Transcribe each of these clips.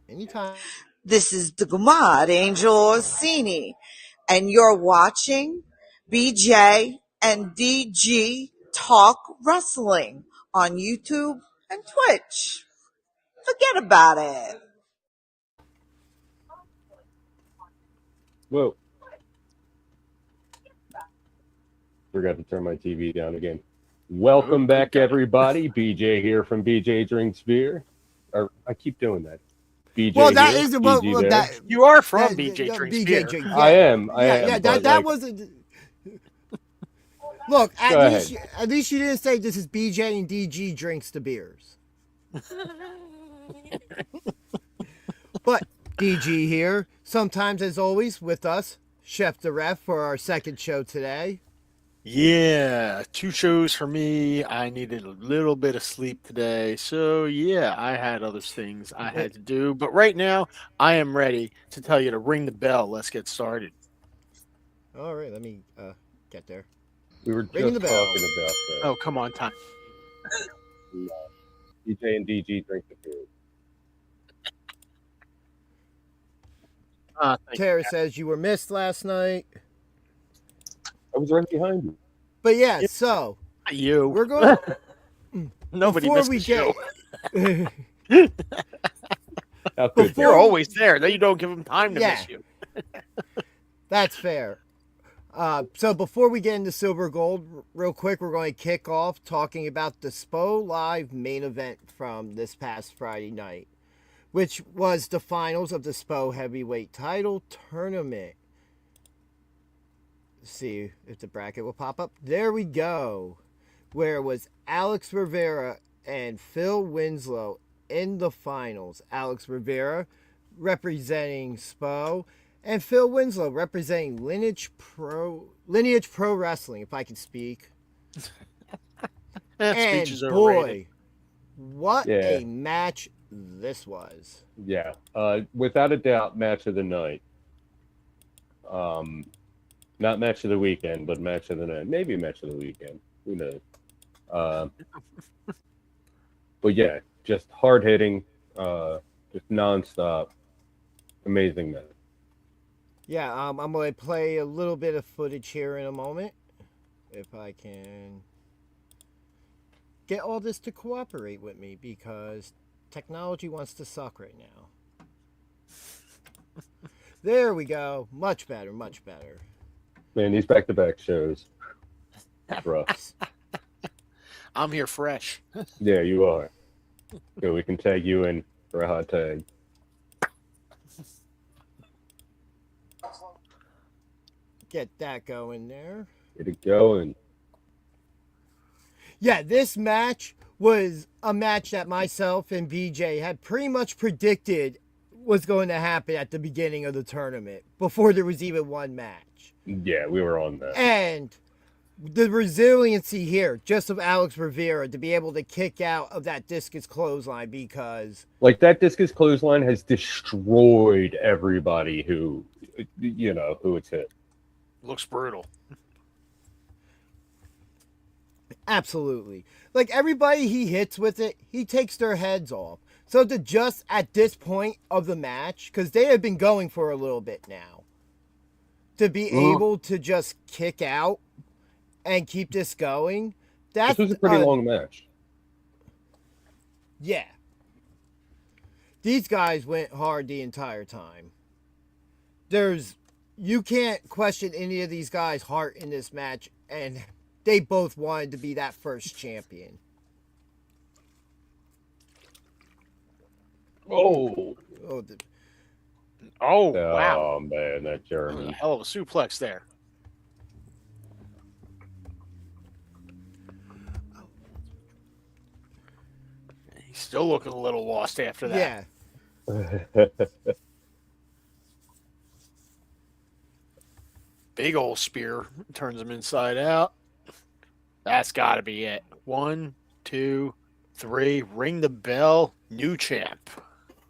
Anytime. This is the Gumad Angel Orsini, and you're watching BJ and DG Talk Wrestling on YouTube and Twitch. Forget about it. Whoa. Forgot to turn my TV down again. Welcome back, everybody. BJ here from BJ Drinks Beer. Or I keep doing that. BJ Well, that here, is BG well, there. that You are from that, BJ Drinks BJ Beer. Drink. I am. Yeah, but that like, wasn't. Look, Go at least you didn't say this is BJ and DG drinks the beers. But DG here, sometimes as always with us, Chef the Ref for our second show today. Yeah, 2 shows for me. I needed a little bit of sleep today. So, yeah, I had other things I had to do. But right now, I am ready to tell you to ring the bell. Let's get started. All right, let me get there. we were just Ringing the talking bell. about Oh, come on, time. BJ and DG Drink the Beer. Thank Tara says you were missed last night. I was right behind you. But yeah, Yeah. so you. we're going. Nobody before missed we the show. How could Before- You're always there. Then you don't give them time to Yeah. miss you. That's fair. So before we get into Silver Gold, real quick, we're going to kick off talking about the SPO Live main event from this past Friday night, which was the finals of the SPO Heavyweight Title Tournament. Let's see if the bracket will pop up. There we go. Where it was Alex Rivera and Phil Winslow in the finals. Alex Rivera representing SPO, and Phil Winslow representing Lineage Pro Wrestling, if I can speak. That And speech is overrated. boy, what Yeah. a match this was. Yeah. Without a doubt, match of the night. Not match of the weekend, but match of the night. Maybe match of the weekend. Who knows? But yeah, just hard hitting, just nonstop. Amazing match. Yeah, I'm going to play a little bit of footage here in a moment, if I can get all this to cooperate with me, because technology wants to suck right now. There we go. Much better, much better. Man, these back-to-back shows. Rough. I'm here fresh. Yeah, you are. Good, we can tag you in for a hot tag. Get that going there. Get it going. Yeah, this match was a match that myself and BJ had pretty much predicted was going to happen at the beginning of the tournament, before there was even one match. Yeah, we were on that. And the resiliency here, just of Alex Rivera, to be able to kick out of that discus clothesline, because Like, that discus clothesline has destroyed everybody who it's hit. Looks brutal. absolutely, like everybody he hits with it, he takes their heads off. So to just at this point of the match, because they have been going for a little bit now, to be able to just kick out and keep this going, that's This was a pretty long match. Yeah. These guys went hard the entire time. You can't question any of these guys' heart in this match, and they both wanted to be that first champion. Oh, Wow. Man, that German. Hell of a suplex there. He's still looking a little lost after that. Yeah. Big old spear turns him inside out. That's got to be it. 1, 2, 3. Ring the bell. New champ.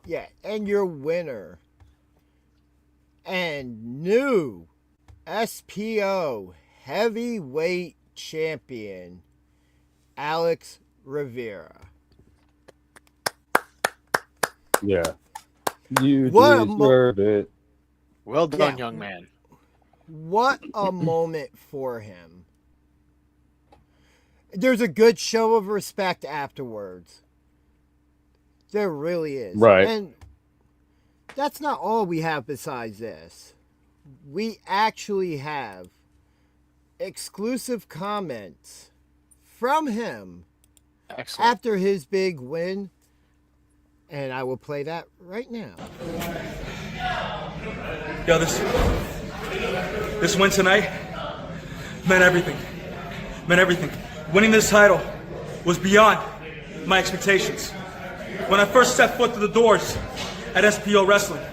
Yeah, and your winner and new SPO heavyweight champion, Alex Rivera. Yeah. You What a deserve it. Well done, Yeah. young man. What a moment for him. There's a good show of respect afterwards. There really is. Right. And that's not all we have besides this. We actually have exclusive comments from him Excellent. after his big win. And I will play that right now. Yo, this win tonight meant everything. Meant everything. Winning this title was beyond my expectations. When I first stepped foot through the doors at SPO Wrestling,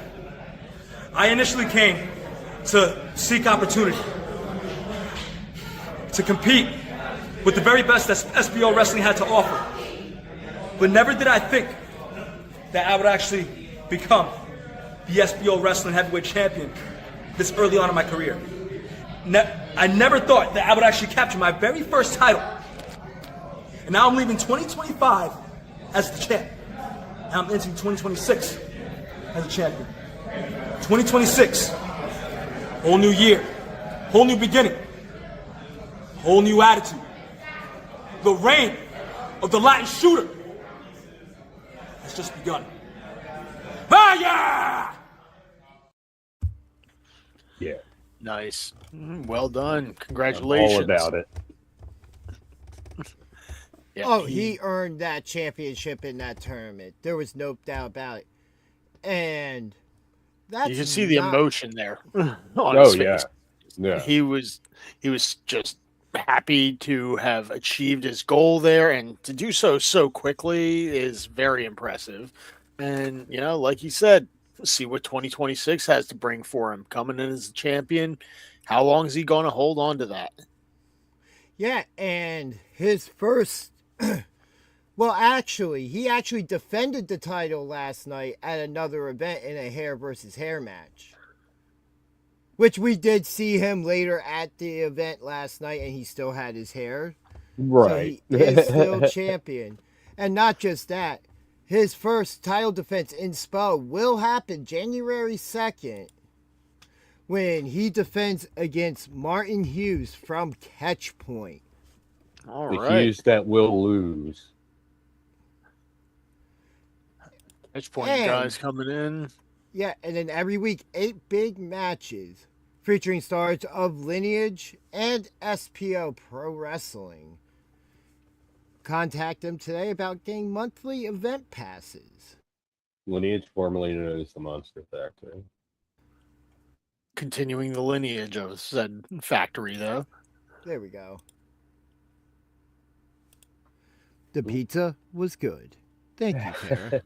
I initially came to seek opportunity, to compete with the very best that SPO Wrestling had to offer. But never did I think that I would actually become the SPO Wrestling Heavyweight Champion this early on in my career. I never thought that I would actually capture my very first title. And now I'm leaving 2025 as the champ. And I'm entering 2026 as a champion. 2026, whole new year, whole new beginning, whole new attitude. The reign of the Latin shooter has just begun. Fire! Yeah. Nice. Well done. Congratulations. All about it. Yeah, Oh, he earned that championship in that tournament. There was no doubt about it. And that's you can see the not- emotion there on Oh his yeah. face. Yeah. He was just happy to have achieved his goal there, and to do so quickly is very impressive. And like you said, see what 2026 has to bring for him. Coming in as a champion, how long is he going to hold on to that? Yeah, and his first. Well, actually, he actually defended the title last night at another event in a hair versus hair match. Which we did see him later at the event last night, and he still had his hair. Right. So he is still champion. And not just that, his first title defense in SPO will happen January 2nd when he defends against Martin Hughes from Catchpoint. All The right. Hughes that will lose. Catch point And- guys coming in. Yeah, and then every week, 8 big matches featuring stars of Lineage and SPO Pro Wrestling. Contact them today about getting monthly event passes. Lineage, formerly known as the Monster Factory. Continuing the lineage of said factory, though. There we go. The pizza was good. Thank you, Tara.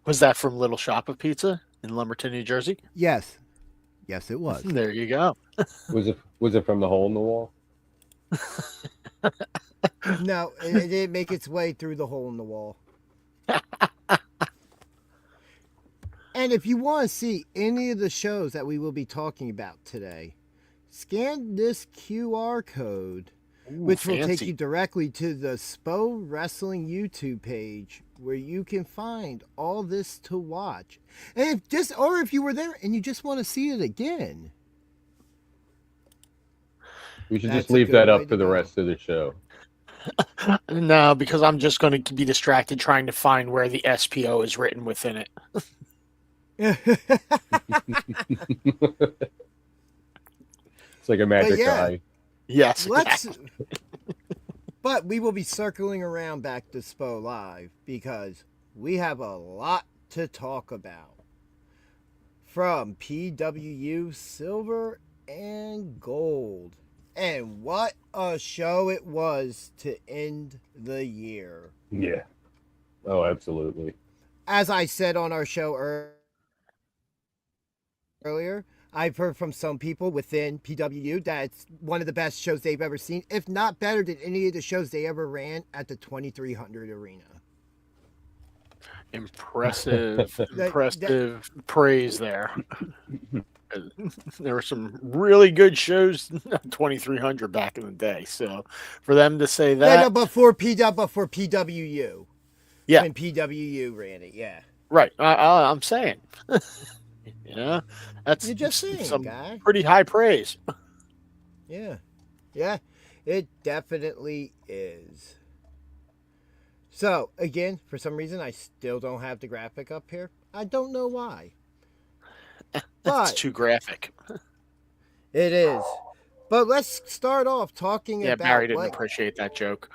Was that from Little Shop of Pizza in Lumberton, New Jersey? Yes. Yes, it was. There you go. Was it from the hole in the wall? No, it didn't make its way through the hole in the wall. And if you want to see any of the shows that we will be talking about today, scan this QR code, which will take fancy. you directly to the SPO Wrestling YouTube page, where you can find all this to watch. And if you were there and you just want to see it again. We should That's just a leave good that way up to for the go. rest of the show. No, because I'm just going to be distracted trying to find where the SPO is written within it. It's like a magic yeah. eye. Yes. Let's. But we will be circling around back to SPO Live because we have a lot to talk about. From PWU Silver and Gold. And what a show it was to end the year. Yeah. Oh, absolutely. As I said on our show earlier, I've heard from some people within PWU that it's one of the best shows they've ever seen, if not better than any of the shows they ever ran at the 2300 arena. Impressive, That- impressive praise there. There were some really good shows, 2300 back in the day. So for them to say Yeah, no, that, before PWU. yeah, When PWU ran it, yeah. Right. I'm saying. That's You're just saying, some guy. pretty high praise. Yeah. Yeah. It definitely is. So, again, for some reason, I still don't have the graphic up here. I don't know why. It's But too graphic. it is. But let's start off talking Yeah, Barry about didn't appreciate that joke.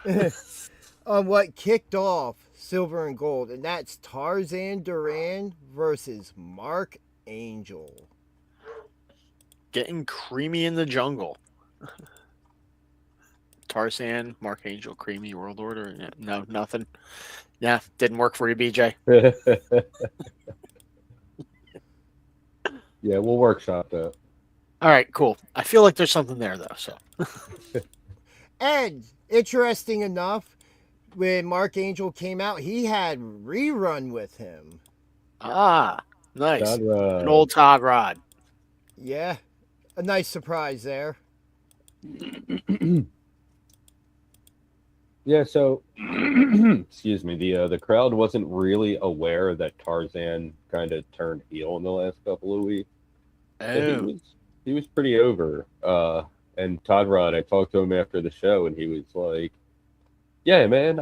what kicked off Silver and Gold, and that's Tarzan Duran versus Mark Angel. Getting creamy in the jungle. Tarzan, Mark Angel, creamy world order. Yeah, no, nothing. Yeah, didn't work for you, BJ. Yeah, we'll workshop that. All right, cool. I feel like there's something there though. So, And interesting enough, when Mark Angel came out, he had Rerun with him. nice. Todd An old Todd Rod. Yeah, a nice surprise there. Yeah, so excuse me, the crowd wasn't really aware that Tarzan kind of turned heel in the last couple of weeks. So he was pretty over. And Todd Rod, I talked to him after the show, and he was like, "Yeah, man,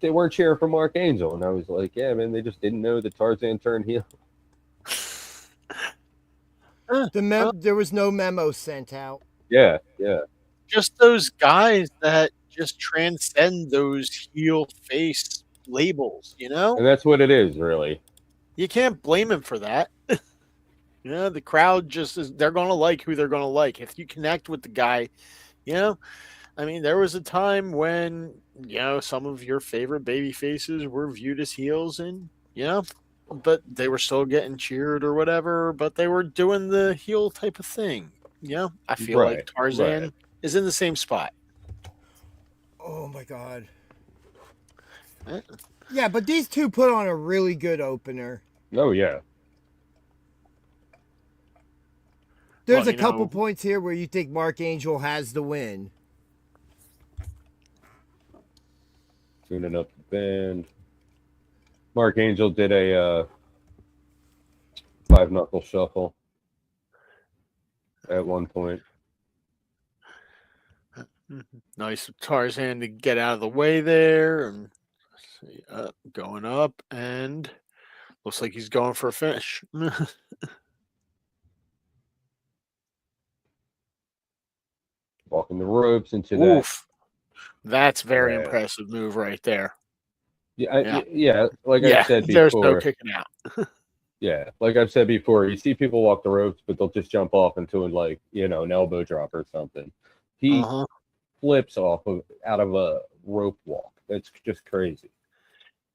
they weren't cheering for Mark Angel," and I was like, "Yeah, man, they just didn't know that Tarzan turned heel." There was no memo sent out. Yeah. Just those guys that just transcend those heel face labels, And that's what it is, really. You can't blame him for that. The crowd they're going to like who they're going to like. If you connect with the guy, I mean, there was a time when, some of your favorite baby faces were viewed as heels and, but they were still getting cheered or whatever, but they were doing the heel type of thing. I feel like Tarzan is in the same spot. Oh my God. Yeah, but these two put on a really good opener. Oh, yeah. There's a couple points here where you think Mark Angel has the win. Tuning up the band. Mark Angel did a 5-knuckle shuffle at one point. Nice Tarzan to get out of the way there and going up, and looks like he's going for a finish. Walking the ropes into that. That's very impressive move right there. Yeah. Like I said before, there's no kicking out. Yeah, like I've said before, you see people walk the ropes, but they'll just jump off into an elbow drop or something. He flips out of a rope walk. That's just crazy.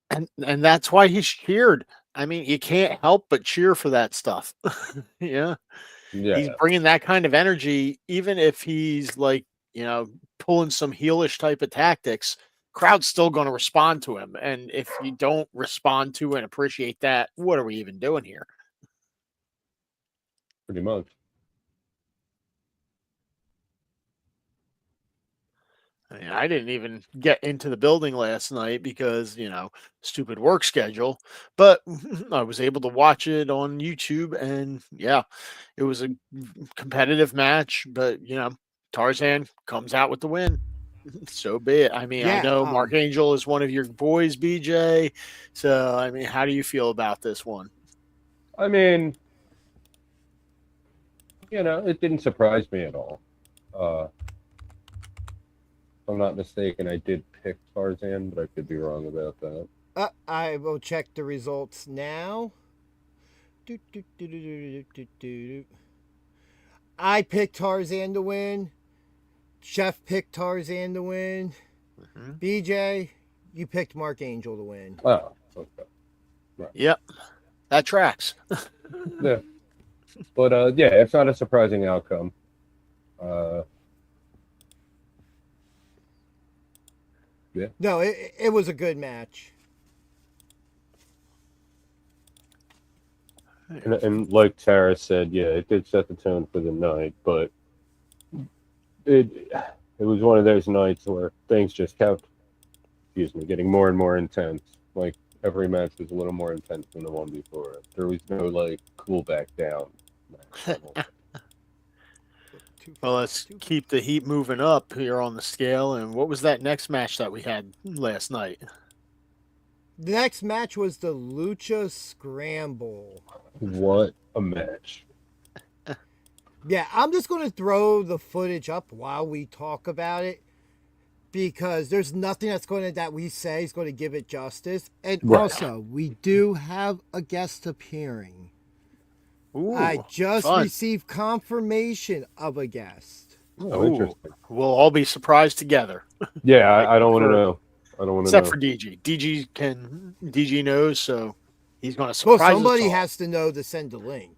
And that's why he's cheered. I mean, you can't help but cheer for that stuff. Yeah. He's bringing that kind of energy, even if he's pulling some heelish type of tactics. Crowd's still going to respond to him. And if you don't respond to and appreciate that, what are we even doing here? Pretty much. I mean, I didn't even get into the building last night because, stupid work schedule, but I was able to watch it on YouTube, and it was a competitive match, but, Tarzan comes out with the win. So be it. I mean, I know Mark Angel is one of your boys, BJ. So, I mean, how do you feel about this one? I mean, it didn't surprise me at all. If I'm not mistaken, I did pick Tarzan, but I could be wrong about that. I will check the results now. I picked Tarzan to win. Chef picked Tarzan to win. BJ, you picked Mark Angel to win. Oh, okay. Right. Yep. That tracks. Yeah. But, it's not a surprising outcome. Yeah. No, it was a good match. And like Tara said, it did set the tone for the night, but it was one of those nights where things just kept, getting more and more intense. Like Every match was a little more intense than the one before. There was no like cool back down. Well, let's keep the heat moving up here on the scale. And what was that next match that we had last night? The next match was the Lucha Scramble. What a match! Yeah, I'm just going to throw the footage up while we talk about it because there's nothing that we say is going to give it justice. And Right. also, we do have a guest appearing. Ooh, I just fun. received confirmation of a guest. Oh, Ooh, interesting. we'll all be surprised together. Yeah, I don't want to know. I don't want to know. Except for DG. DG knows, so he's going to Well, surprise somebody us all. has to know to send the link.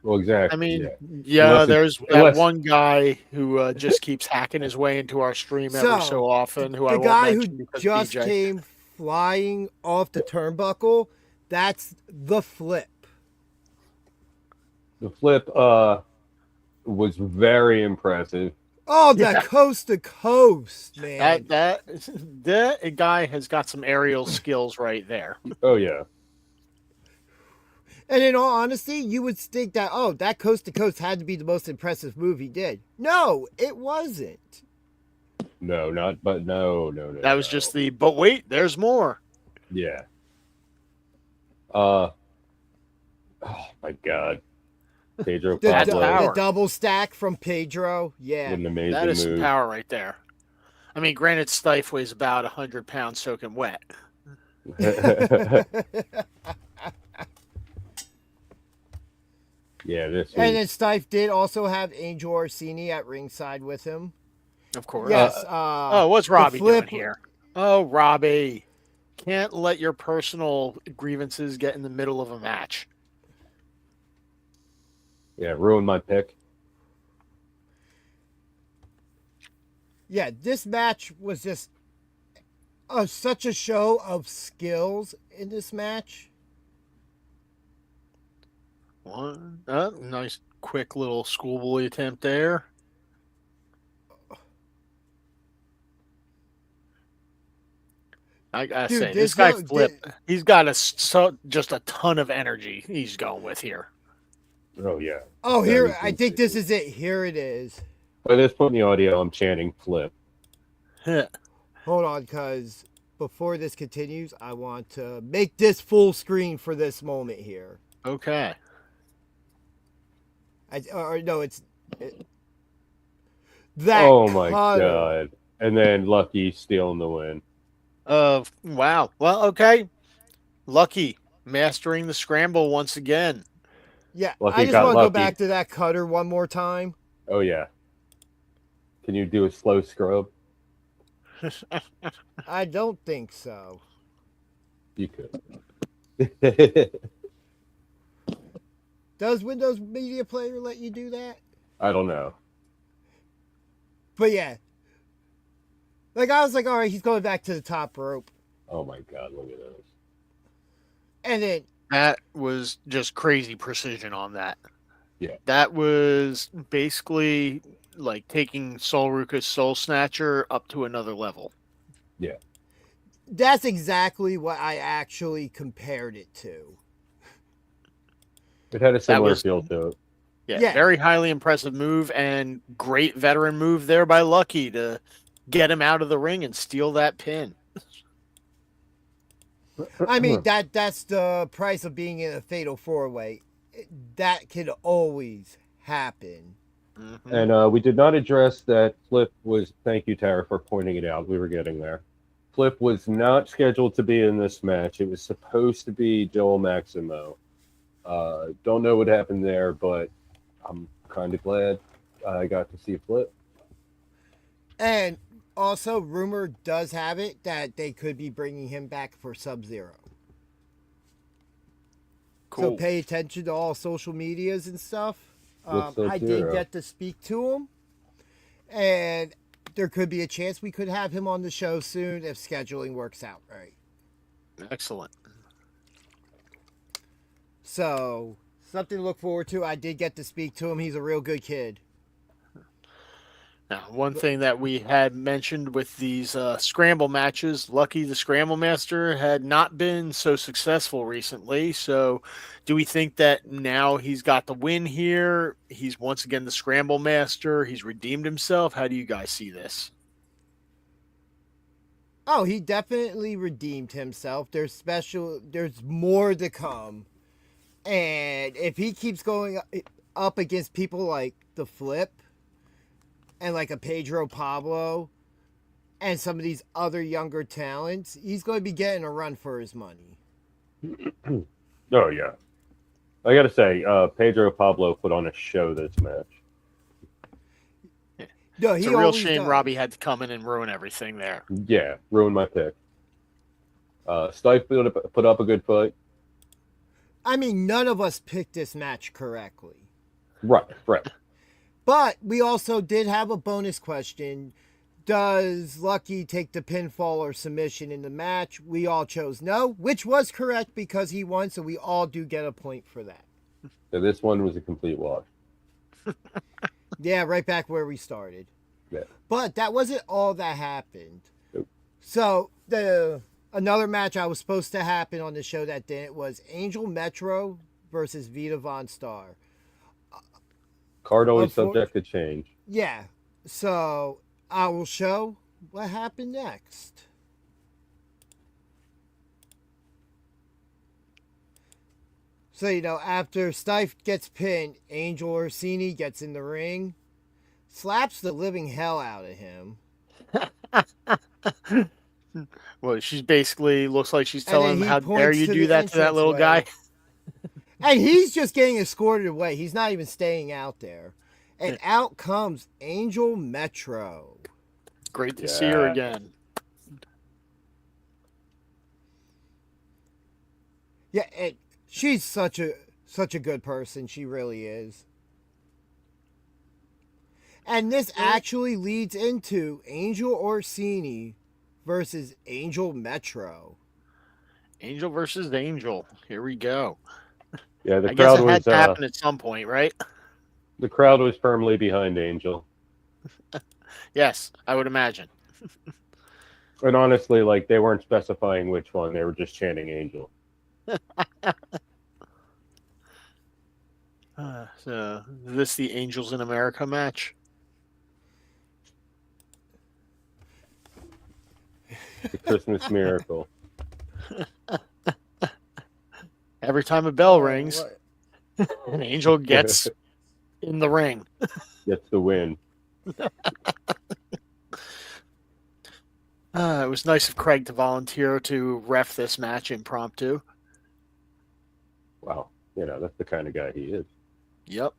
Well, exactly. I mean, yeah. Unless there's that unless- one guy who just keeps hacking his way into our stream every so often. Who I the won't guy who mention because just DJ. came flying off the turnbuckle, that's the Flip. The Flip was very impressive. Oh, that coast to coast, man. That guy has got some aerial skills right there. Oh yeah. And in all honesty, you would think that, that coast to coast had to be the most impressive move he did. No, it wasn't. No, not. But no. That was just the. But wait, there's more. Yeah. Oh my God. Pedro The, Pablo. power. the double stack from Pedro. Yeah. What an amazing That is some move. power right there. I mean, granted, Stife weighs about 100 pounds soaking wet. Yeah, this was, And then Stife did also have Angel Orsini at ringside with him. Of course. Yes. What's Robbie doing Flip- here? Oh, Robbie. Can't let your personal grievances get in the middle of a match. yeah, ruined my pick. Yeah, this match was just such a show of skills in this match. One, nice, quick little schoolboy attempt there. I gotta Dude, say, this this guy guy- Flip, he's got just a ton of energy he's going with here. Oh yeah. Oh, That here, is I think this insane. is it. Here it is. By this point in the audio, I'm chanting Flip. Hold on, because before this continues, I want to make this full screen for this moment here. Okay. That Oh my cutter. God. And then Lucky stealing the win. Wow. Well, okay. Lucky mastering the scramble once again. Yeah, Lucky I just got want to go lucky. back to that cutter one more time. Oh yeah. Can you do a slow scrub? I don't think so. You could. Does Windows Media Player let you do that? I don't know. But yeah. Like, I was like, all right, he's going back to the top rope. Oh my God, look at those. And then, That was just crazy precision on that. Yeah. That was basically like taking Sol Ruka's Soul Snatcher up to another level. that's exactly what I actually compared it to. It had a similar was- feel to it. Yeah. Very highly impressive move and great veteran move there by Lucky to get him out of the ring and steal that pin. I mean, that's the price of being in a fatal four-way. That can always happen. Mhm. And we did not address that Flip was. Thank you, Tara, for pointing it out. We were getting there. Flip was not scheduled to be in this match. It was supposed to be Joel Maximo. Don't know what happened there, but I'm kind of glad I got to see Flip. And also, rumor does have it that they could be bringing him back for Sub-Zero. So Cool. pay attention to all social medias and stuff. What's I did Sub-Zero? get to speak to him. And there could be a chance we could have him on the show soon if scheduling works out right. Excellent. So, something to look forward to. I did get to speak to him. He's a real good kid. Now, one thing that we had mentioned with these scramble matches, Lucky the Scramble Master had not been so successful recently. So, do we think that now he's got the win here? He's once again the Scramble Master. He's redeemed himself. How do you guys see this? Oh, he definitely redeemed himself. There's more to come. And if he keeps going up against people like the Flip and like a Pedro Pablo and some of these other younger talents, he's going to be getting a run for his money. Oh yeah, I gotta say, Pedro Pablo put on a show this match. No, It's a real shame Robbie had to come in and ruin everything there. Yeah, ruined my pick. Stipe put up a good fight. I mean, none of us picked this match correctly. Right. But we also did have a bonus question. Does Lucky take the pinfall or submission in the match? We all chose no, which was correct because he won, so we all do get a point for that. So this one was a complete wash. Yeah, right back where we started. Yeah. But that wasn't all that happened. Nope. So another match I was supposed to happen on the show that didn't was Angel Metro versus Vita Von Star. Card always subject to change. Yeah. So I will show what happened next. So, after Stipe gets pinned, Angel Orsini gets in the ring, slaps the living hell out of him. Well, she's basically looks like she's telling him, how dare you do that to that little guy? And he's just getting escorted away. He's not even staying out there. And out comes Angel Metro. Great to see her again. Yeah, and she's such a good person. She really is. And this actually leads into Angel Orsini versus Angel Metro. Angel versus Angel. Here we go. Yeah, the I crowd guess it was had to happen at some point, right? The crowd was firmly behind Angel. Yes, I would imagine. And honestly, like, they weren't specifying which one; they were just chanting Angel. So, is this the Angels in America match? The Christmas miracle. Every time a bell rings, an angel gets in the ring. Gets the win. It was nice of Craig to volunteer to ref this match impromptu. Wow. That's the kind of guy he is. Yep.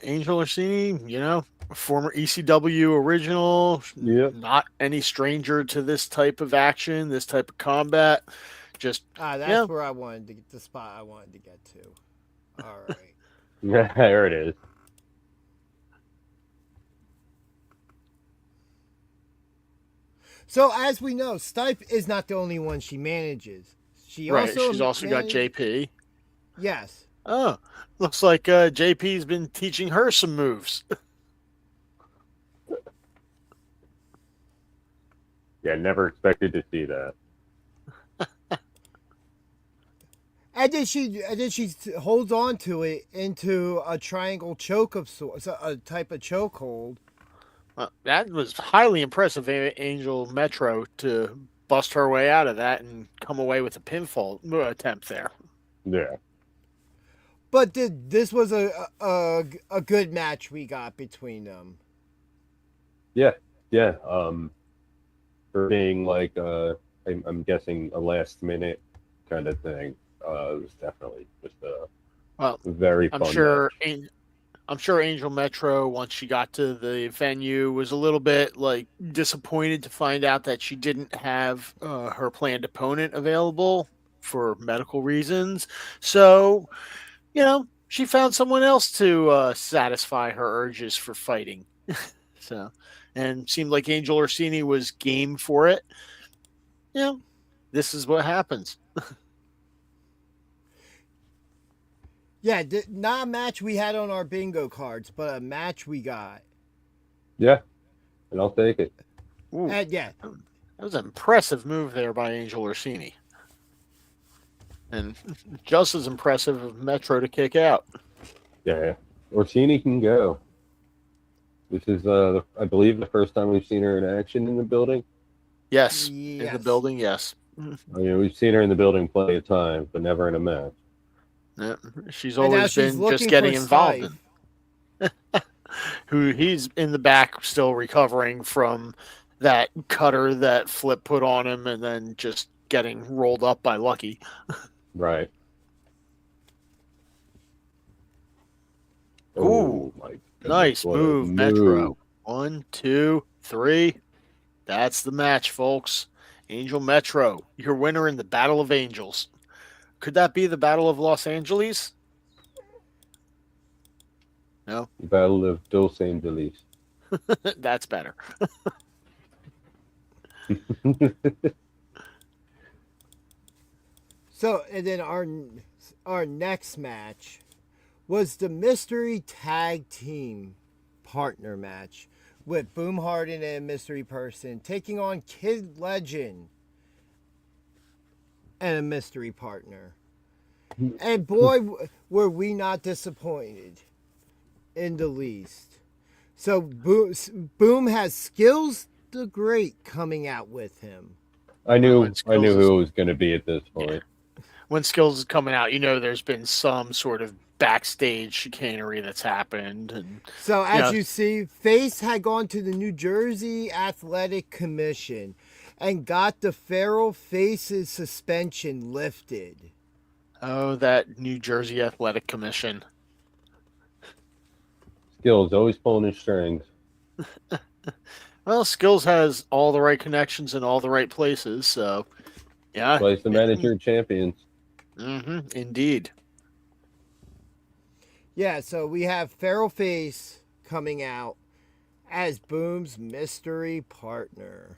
Angel Orsini, former ECW original, not any stranger to this type of action, this type of combat. Just that's where I wanted to get the spot I wanted to get to. All right. Yeah, there it is. So as we know, Stipe is not the only one she manages. She's also got JP. Yes. Oh, looks like JP's been teaching her some moves. Yeah, never expected to see that. And then she holds on to it into a triangle choke of sorts, a type of chokehold. That was highly impressive, Angel Metro, to bust her way out of that and come away with a pinfall attempt there. Yeah. But this was a good match we got between them. Yeah. For being like, I'm guessing a last minute kind of thing. It was definitely just a very fun match. I'm sure Angel Metro, once she got to the venue, was a little bit disappointed to find out that she didn't have her planned opponent available for medical reasons. So, she found someone else to satisfy her urges for fighting. And seemed like Angel Orsini was game for it. This is what happens. Yeah, not a match we had on our bingo cards, but a match we got. Yeah, and I'll take it. Ooh, And yeah, that was an impressive move there by Angel Orsini. And just as impressive of Metro to kick out. Yeah, Orsini can go. This is, I believe, the first time we've seen her in action in the building. Yes, in the Yes. building, yes. I mean, we've seen her in the building plenty of times, but never in a match. Yeah, she's and now always she's been looking just getting for involved Stife. in. Who he's in the back still recovering from that cutter that Flip put on him and then just getting rolled up by Lucky. Right. Ooh, Oh, my goodness. nice What a move, Metro. 1, 2, 3. That's the match, folks. Angel Metro, your winner in the Battle of Angels. Could that be the Battle of Los Angeles? No, Battle of Dos Angeles. that's better. So, and then our next match was the mystery tag team partner match with Boom Harden and Mystery Person taking on Kid Legend and a mystery partner. And boy, were we not disappointed in the least. So Boom has Skills the Great coming out with him. I knew When Skills who it was going to be at this point. When Skills is coming out, you know there's been some sort of backstage chicanery that's happened. And So as you see, Face had gone to the New Jersey Athletic Commission and got the Feral Faces suspension lifted. Oh, that New Jersey Athletic Commission. Skills always pulling his strings. Well, Skills has all the right connections in all the right places, so yeah. Plays the manager of champions. Indeed. Yeah, so we have Feral Face coming out as Boom's mystery partner.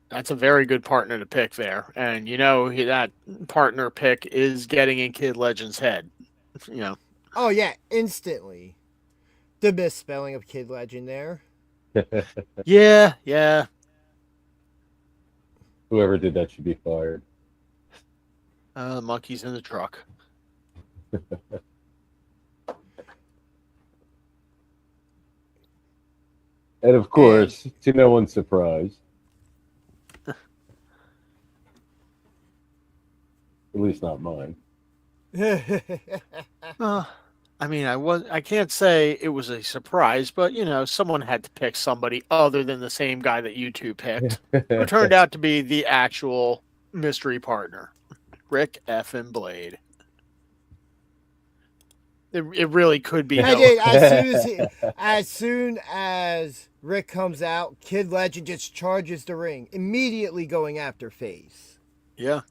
That's a very good partner to pick there. And you know that partner pick is getting in Kid Legend's head. You know. Oh yeah, instantly. The misspelling of Kid Legend there. Yeah. Whoever did that should be fired. The monkey's in the truck. And of course, to no one's surprise, at least not mine. I mean, I can't say it was a surprise, but you know, someone had to pick somebody other than the same guy that you two picked, who turned out to be the actual mystery partner, Rick effing Blade. It really could be. I did as soon as Rick comes out, Kid Legend just charges the ring, immediately going after Face. Yeah.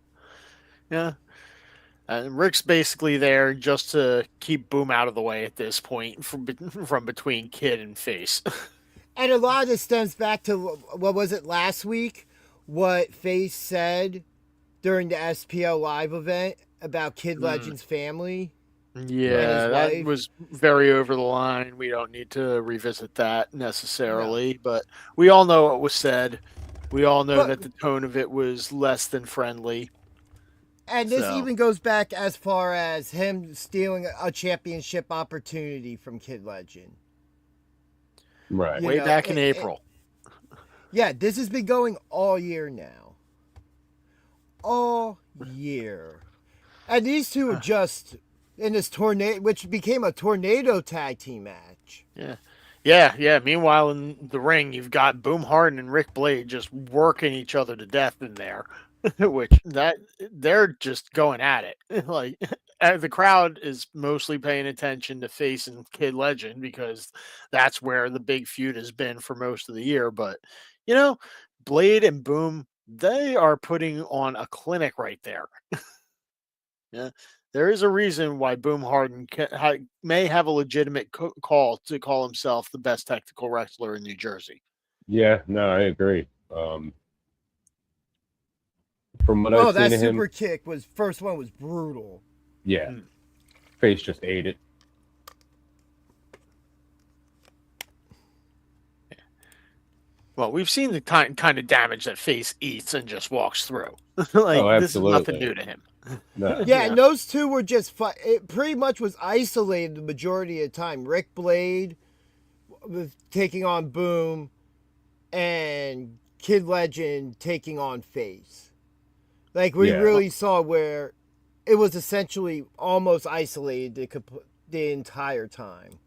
And Rick's basically there just to keep Boom out of the way at this point from between Kid and Face. And a lot of this stems back to, what was it, last week? What Face said during the SPO Live event about Kid Legend's family. Yeah, that was very over the line. We don't need to revisit that necessarily, but we all know what was said. We all know that the tone of it was less than friendly. And this even goes back as far as him stealing a championship opportunity from Kid Legend. Right. Way back in April. Yeah, this has been going all year now. All year. And these two are just in this tornado, which became a tornado tag team match. Yeah. Meanwhile, in the ring, you've got Boom Harden and Rick Blade just working each other to death in there, which they're just going at it. Like the crowd is mostly paying attention to Face and Kid Legend because that's where the big feud has been for most of the year. But you know, Blade and Boom, they are putting on a clinic right there. Yeah. There is a reason why Boom Harden may have a legitimate call to call himself the best technical wrestler in New Jersey. Yeah, no, I agree. From what I've seen that of him, super kick first one was brutal. yeah. Face just ate it. Well, we've seen the kind of damage that Face eats and just walks through. Like, Oh, this is nothing absolutely. new to him. No. Yeah, and those two were just it pretty much was isolated the majority of the time. Rick Blade was taking on Boom, and Kid Legend taking on Face. Like, we Yeah. really saw where it was essentially almost isolated the entire time.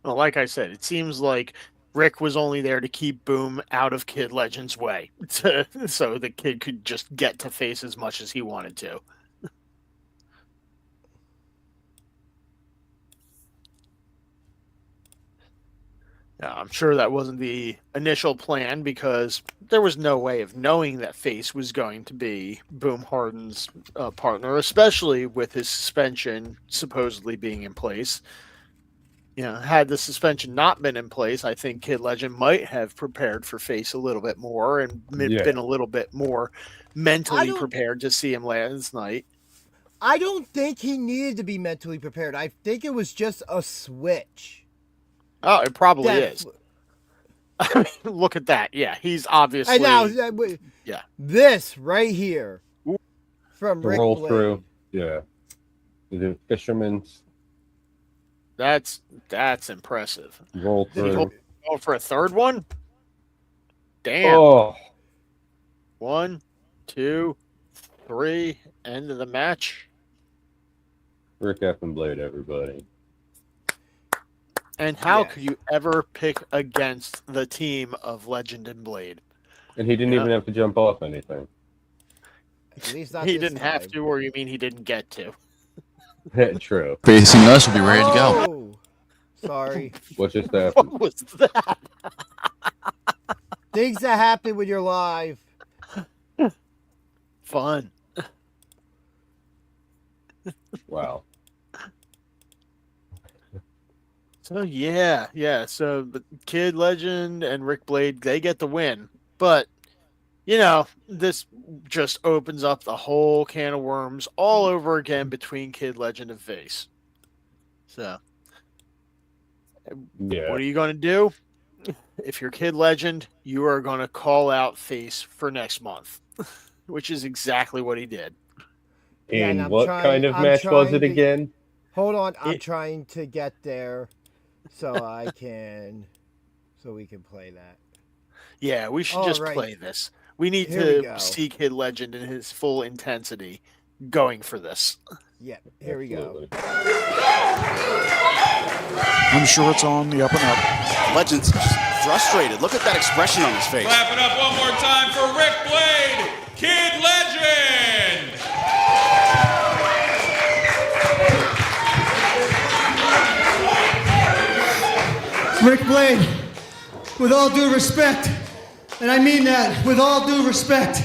Well, like I said, it seems like Rick was only there to keep Boom out of Kid Legend's way, so the kid could just get to Face as much as he wanted to. Now, I'm sure that wasn't the initial plan because there was no way of knowing that Face was going to be Boom Harden's partner, especially with his suspension supposedly being in place. You know, had the suspension not been in place, I think Kid Legend might have prepared for Face a little bit more and been a little bit more mentally prepared to see him last night. I don't think he needed to be mentally prepared. I think it was just a switch. Oh, it probably is. I mean, look at that. Yeah, he's obviously. And now, yeah, this right here from The Rick roll Blade. through. Yeah. The fisherman's that's impressive. roll Did he through. go for a third one? Damn. Oh, 1, 2, 3. End of the match. Rick F and Blade, everybody. And how Yes. could you ever pick against the team of Legend and Blade? And he didn't even have to jump off anything. At least not He this didn't have time. to, or you mean he didn't get to? True. Facing us will be ready to go. Oh, sorry. What just happened? What was that? Things that happen when you're live. Fun. Wow. So yeah. So the Kid Legend and Rick Blade, they get the win. But you know, this just opens up the whole can of worms all over again between Kid Legend and Face. So Yeah. what are you going to do? If you're Kid Legend, you are going to call out Face for next month, which is exactly what he did. Yeah, and And I'm what trying- kind of I'm match was trying it to- again? Hold on, I'm It- trying to get there so we can play that. Yeah, we should All just right. play this. We need Here we to go. see Kid Legend in his full intensity going for this. Yeah, here we go. Absolutely. I'm sure it's on the up and up. Legend's just frustrated. Look at that expression on his face. Clap it up one more time for Rick Blade, Kid Legend! Rick Blade, with all due respect, and I mean that with all due respect,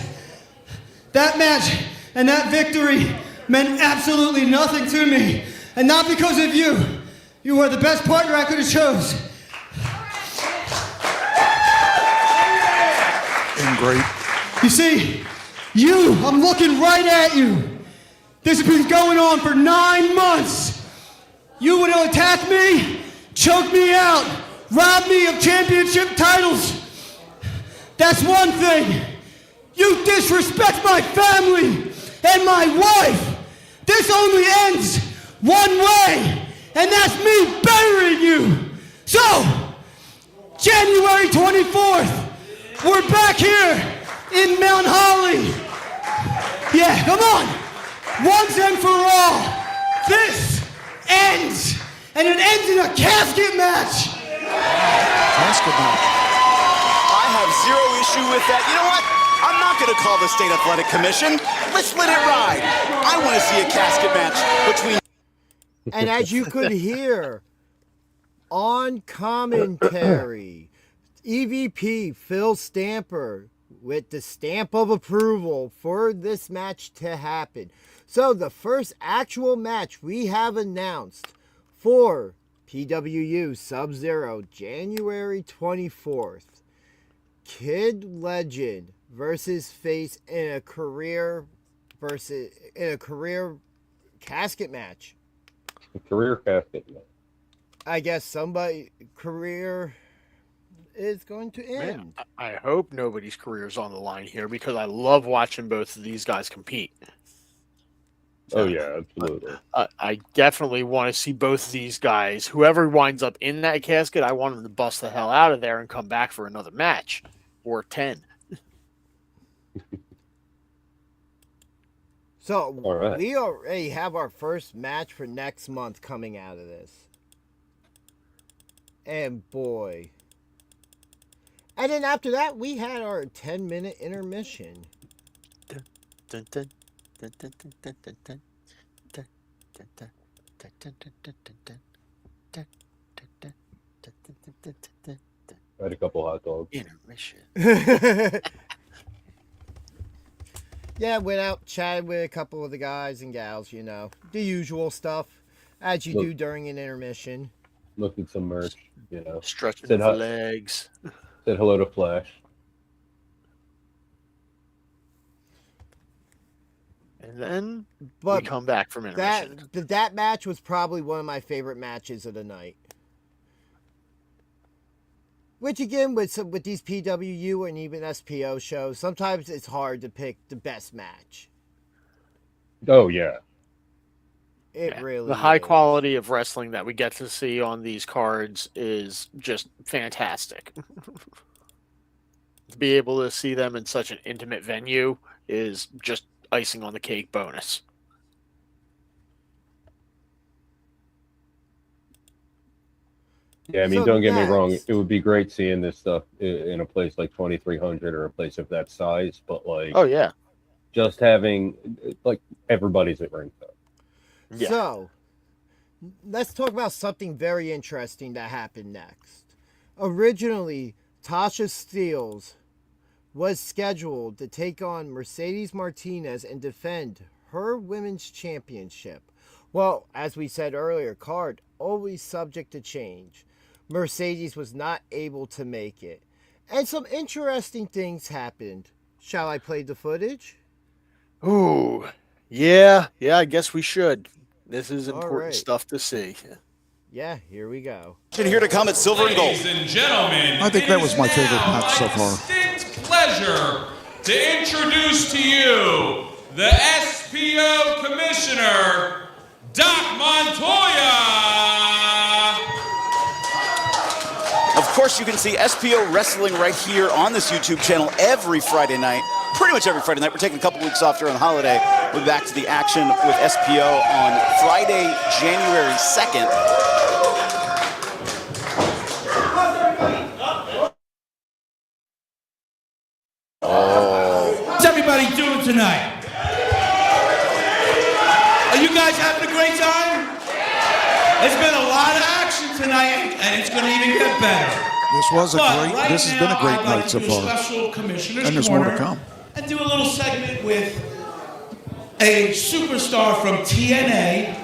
that match and that victory meant absolutely nothing to me, and not because of you. You were the best partner I could have chose. And great. You see, I'm looking right at you. This has been going on for 9 months. You would attack me, choke me out, rob me of championship titles. That's one thing. You disrespect my family and my wife. This only ends one way, and that's me burying you. So, January 24th, we're back here in Mount Holly. Yeah, come on. Once and for all, this ends, and it ends in a casket match. Casket match. I have zero issue with that. You know what? I'm not going to call the State Athletic Commission. Let's let it ride. I want to see a casket match between... And as you could hear on commentary, EVP Phil Stamper with the stamp of approval for this match to happen. So the first actual match we have announced for PWU Sub-Zero, January 24th. Kid Legend versus Face in a career casket match A career casket match. I guess somebody career is going to end. Man, I hope nobody's career is on the line here because I love watching both of these guys compete. Oh yeah, absolutely. I definitely want to see both of these guys. Whoever winds up in that casket, I want them to bust the hell out of there and come back for another match or 10. So All right. we already have our first match for next month coming out of this. And boy. And then after that, we had our 10-minute intermission. I had a couple hot dogs. Intermission. Yeah, went out, chatted with a couple of the guys and gals, the usual stuff, as you do during an intermission. Looked at some merch, Stretching Said the hi- legs. Said hello to Flash. And then But we come back from intermission. that match was probably one of my favorite matches of the night. Which again, with these PWU and even SPO shows, sometimes it's hard to pick the best match. Oh yeah. It really the high is. quality of wrestling that we get to see on these cards is just fantastic. To be able to see them in such an intimate venue is just icing on the cake bonus. Yeah, I mean, So don't get me wrong. next- It would be great seeing this stuff in a place like 2300 or a place of that size, but like, Oh yeah. just having like everybody's at ringside. Yeah. So, let's talk about something very interesting that happened next. Originally, Tasha Steelz was scheduled to take on Mercedes Martinez and defend her women's championship. Well, as we said earlier, card always subject to change. Mercedes was not able to make it. And some interesting things happened. Shall I play the footage? Ooh. Yeah, I guess we should. This is All important right. stuff to see. Yeah, here we go. Here to come at Silver and Gold. Ladies and gentlemen, I think that was my it is favorite now match so my far. distinct pleasure to introduce to you the SPO Commissioner, Doc Montoya. Of course, you can see SPO Wrestling right here on this YouTube channel every Friday night. Pretty much every Friday night. We're taking a couple weeks off during the holiday. We'll be back to the action with SPO on Friday, January 2nd. What's everybody doing tonight? Are you guys having a great time? There's been a lot of action tonight, and it's going to even get better. This has been a great I'd like night to so do a far. special commissioner's And there's more to corner come. And do a little segment with a superstar from TNA.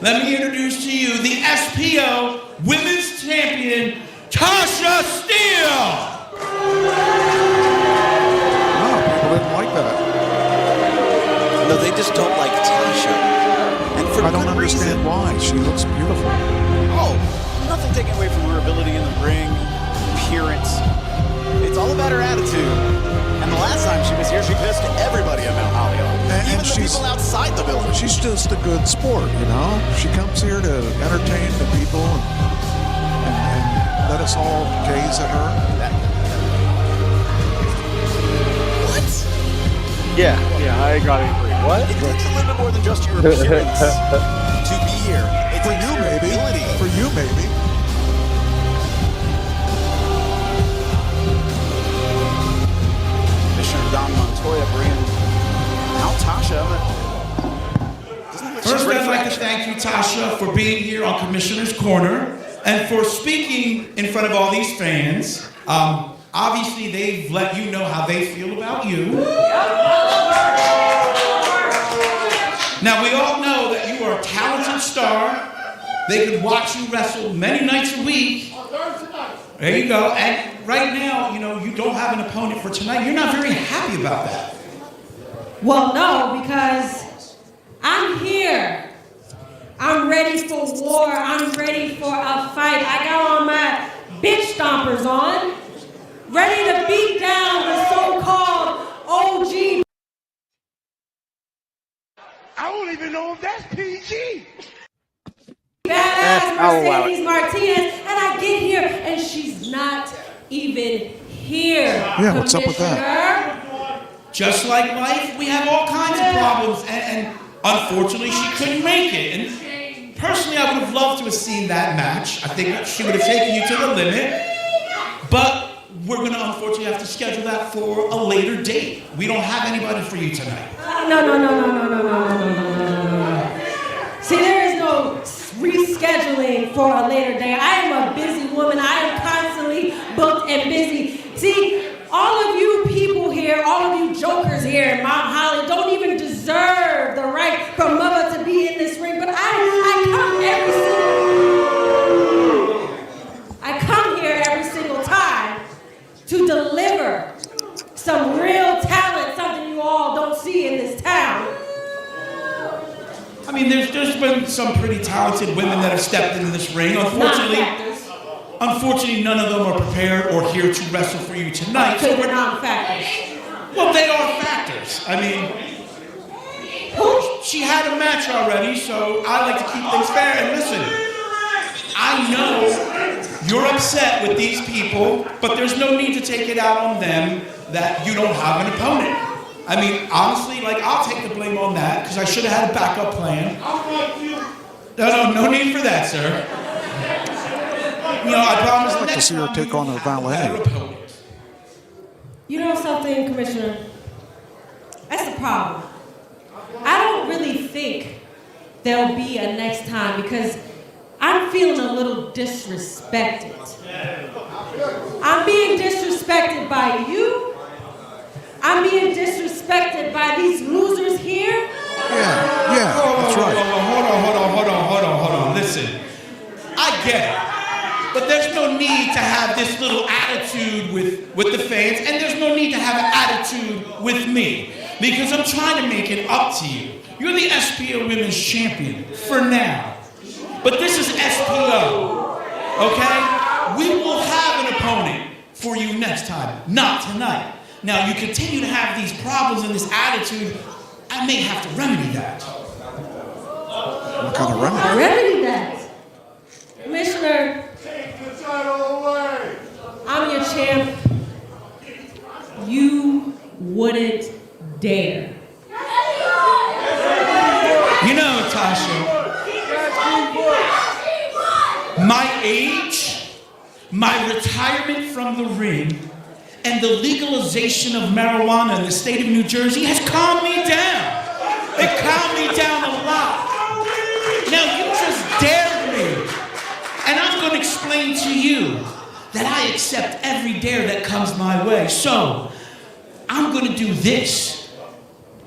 Let me introduce to you the SPO Women's Champion, Tasha Steelz. No, people didn't like that. No, they just don't like Tasha. And for I don't good understand reason. why. She looks beautiful. Oh, nothing taken away from her ability in the ring, appearance. It's all about her attitude. And the last time she was here, she pissed everybody at Mount Holyoke. And Even the she's- people outside the building. She's just a good sport, She comes here to entertain the people and let us all gaze at her. What? Yeah, I gotta agree. What? It takes a little bit more than just your appearance to be here. It For takes you, your maybe. ability. For you, maybe. Commissioner Don Montoya bringing out Tasha. First, I'd like to thank you, Tasha, for being here on Commissioner's Corner and for speaking in front of all these fans. Obviously, they've let you know how they feel about you. Now, we all know that you are a talented star. They could watch you wrestle many nights a week. There you go. And right now, you don't have an opponent for tonight. You're not very happy about that. Well, no, because I'm here. I'm ready for war. I'm ready for a fight. I got all my bitch stompers on, ready to beat down the so-called OG. I don't even know if that's PG. Badass I'll allow Mercedes Martinez, and I get here and she's not even here. Yeah, what's up with that? Commissioner. Just like life, we have all kinds of problems, and unfortunately, she couldn't make it. And personally, I would have loved to have seen that match. I think she would have taken you to the limit, but we're going to unfortunately have to schedule that for a later date. We don't have anybody for you tonight. No. See, there is no rescheduling for a later day. I am a busy woman. I am constantly booked and busy. See, all of you people here, all of you jokers here in Mount Holly don't even deserve the right for Mother to be in this ring. But I come here every single time to deliver some real talent, something you all don't see in this town. I mean, there's been some pretty talented women that have stepped into this ring. Unfortunately, none of them are prepared or here to wrestle for you tonight. So they're non-factors. Well, they are factors. I mean, she had a match already, so I like to keep things fair. And listen, I know you're upset with these people, but there's no need to take it out on them that you don't have an opponent. I mean, honestly, I'll take the blame on that because I should have had a backup plan. No need for that, sir. I promise. I'd like to see her take on her valet. You know something, Commissioner? That's the problem. I don't really think there'll be a next time because I'm feeling a little disrespected. I'm being disrespected by you. I'm being disrespected by these losers here. Yeah, that's right. Hold on. Listen, I get it. But there's no need to have this little attitude with the fans, and there's no need to have an attitude with me, because I'm trying to make it up to you. You're the SPO Women's Champion for now. But this is SPO, okay? We will have an opponent for you next time, not tonight. Now, you continue to have these problems and this attitude, I may have to remedy that. What kind of remedy? Remedy that. Commissioner, I'm your champ. You wouldn't dare. You know, Tasha, my age, my retirement from the ring, and the legalization of marijuana in the state of New Jersey has calmed me down. It calmed me down a lot. Now, you just dared me. And I'm going to explain to you that I accept every dare that comes my way. So, I'm going to do this.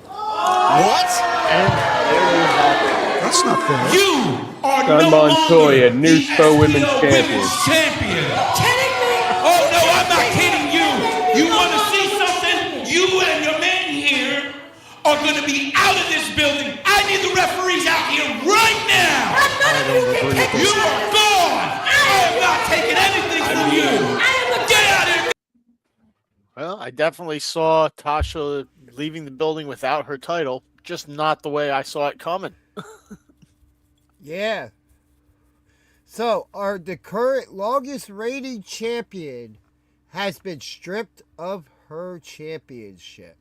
What? And there you have it. That's not fair. You are Don no Montoya, longer new the SPO Women's Women's Champion. Kidding me? Oh, no, I'm not kidding you. You want to see something? You and your men here are going to be out of this building. I need the referees out here right now. You are gone. I am not taking anything from you. Get out of here. Well, I definitely saw Tasha leaving the building without her title, just not the way I saw it coming. Yeah. So, the current longest reigning champion has been stripped of her championship.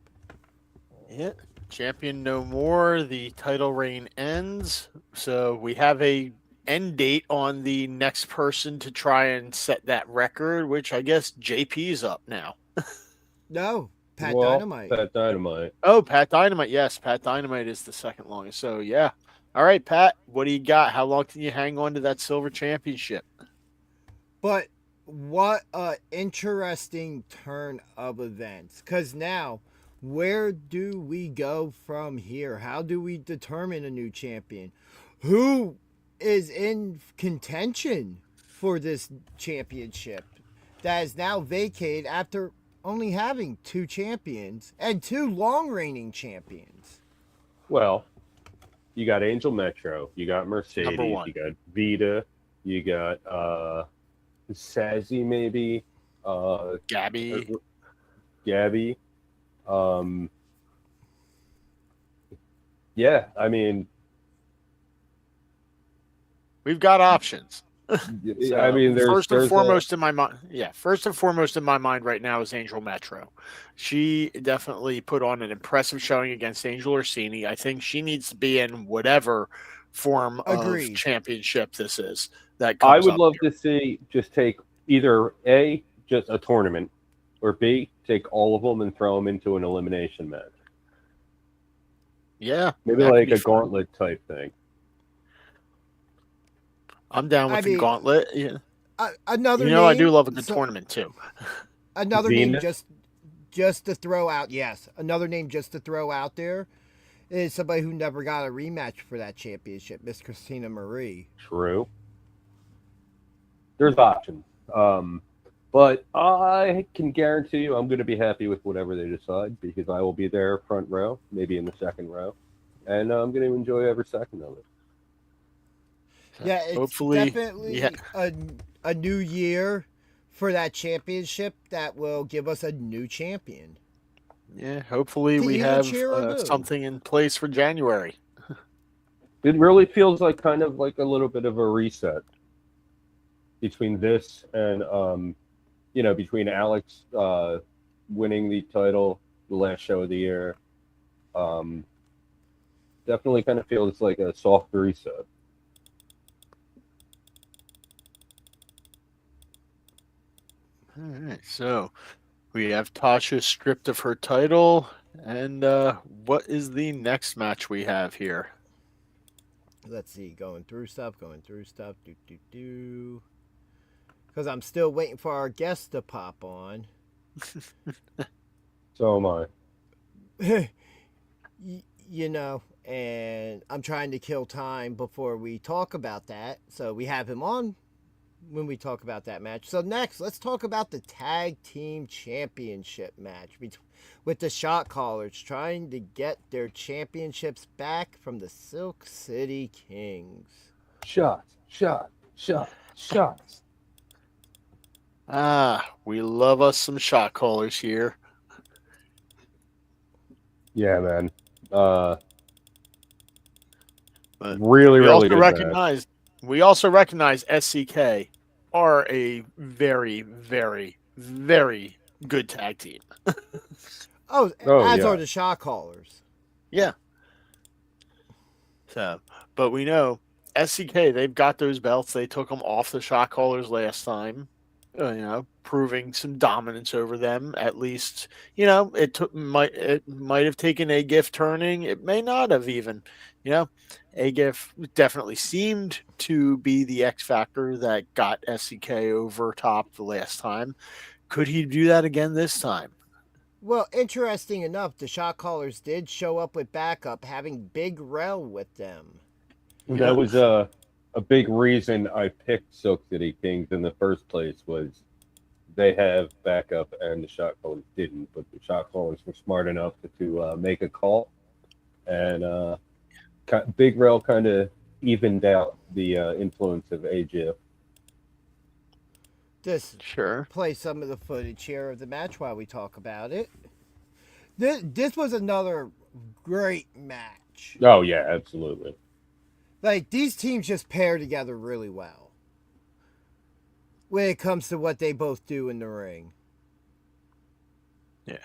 Yeah. Champion no more. The title reign ends. So we have a end date on the next person to try and set that record, which I guess JP's up now. No, Pat Well, Dynamite. Pat Dynamite. Oh, Pat Dynamite. Yes, Pat Dynamite is the second longest. So, yeah. All right, Pat, what do you got? How long can you hang on to that silver championship? But what a interesting turn of events. Because now, where do we go from here? How do we determine a new champion? Who is in contention for this championship that is now vacated after only having 2 champions and 2 long-reigning champions? Well, You got Angel Metro. You got Number Mercedes. one. You got Vita. You got Sassy maybe. Gabby. Gabby. Yeah, I mean, We've got options. I mean, first and there's foremost in my mind, first and foremost in my mind right now is Angel Metro. She definitely put on an impressive showing against Angel Orsini. I think she needs to be in whatever form Agreed. of championship this is that I comes would up love here. to see just take either A, just a tournament, or B, take all of them and throw them into an elimination match. Yeah, Maybe that could like be a fun. gauntlet type thing. I'm down with the gauntlet. Yeah. Another I do name, love a good tournament too. Another name Venus? just to throw out. Yes, another name just to throw out there is somebody who never got a rematch for that championship, Miss Christina Marie. True. There's options. But I can guarantee you I'm going to be happy with whatever they decide because I will be there front row, maybe in the second row, and I'm going to enjoy every second of it. Yeah, it's Hopefully, definitely yeah. a new year for that championship that will give us a new champion. Yeah, hopefully To we either have cheer or boo. something in place for January. It really feels like kind of like a little bit of a reset between this and between Alex winning the title the last show of the year. Definitely kind of feels like a soft reset. All right, so we have Tasha stripped of her title, and what is the next match we have here? Let's see, going through stuff. Because I'm still waiting for our guest to pop on. So am I. And I'm trying to kill time before we talk about that. So we have him on when we talk about that match. So next, let's talk about the Tag Team Championship match with the Shot Callers trying to get their championships back from the Silk City Kings. Shots. We love us some shot callers here. Yeah, man. But really good match. We also recognize SCK are a very, very, very good tag team. As yeah. are the Shot Callers. Yeah. So, but we know SCK, they've got those belts. They took them off the Shot Callers last time, proving some dominance over them. At least, it might have taken a gift turning. It may not have even. A-Gif definitely seemed to be the X factor that got SCK over top the last time. Could he do that again this time? Well, interesting enough, the Shot Callers did show up with backup, having Big Rel with them. That was a big reason I picked Silk City Kings in the first place was they have backup and the Shot Callers didn't, but the Shot Callers were smart enough to make a call, and Big Rel kind of evened out the influence of AGF. Play some of the footage here of the match while we talk about it. This was another great match. Oh, yeah, absolutely. Like, these teams just pair together really well when it comes to what they both do in the ring. Yeah.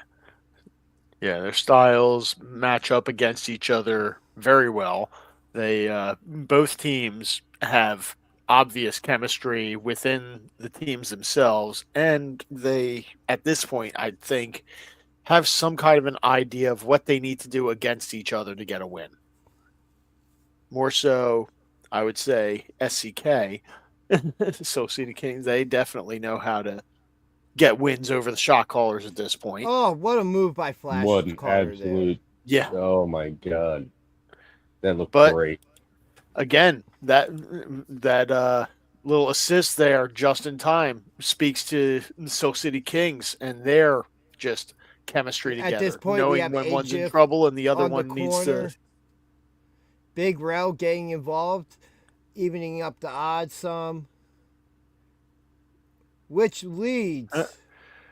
Yeah, their styles match up against each other very well. They both teams have obvious chemistry within the teams themselves, and they, at this point, I think, have some kind of an idea of what they need to do against each other to get a win. More so, I would say, SCK, Silk City Kings, they definitely know how to get wins over the Shot Callers at this point. Oh, what a move by Flash. What an absolute... Yeah. Oh, my God. That looked great. Again, that little assist there just in time speaks to the Silk City Kings and their just chemistry together. At this point, knowing we have when one's in AGF trouble and the other on one the needs to. Big Rel getting involved, evening up the odds some, which leads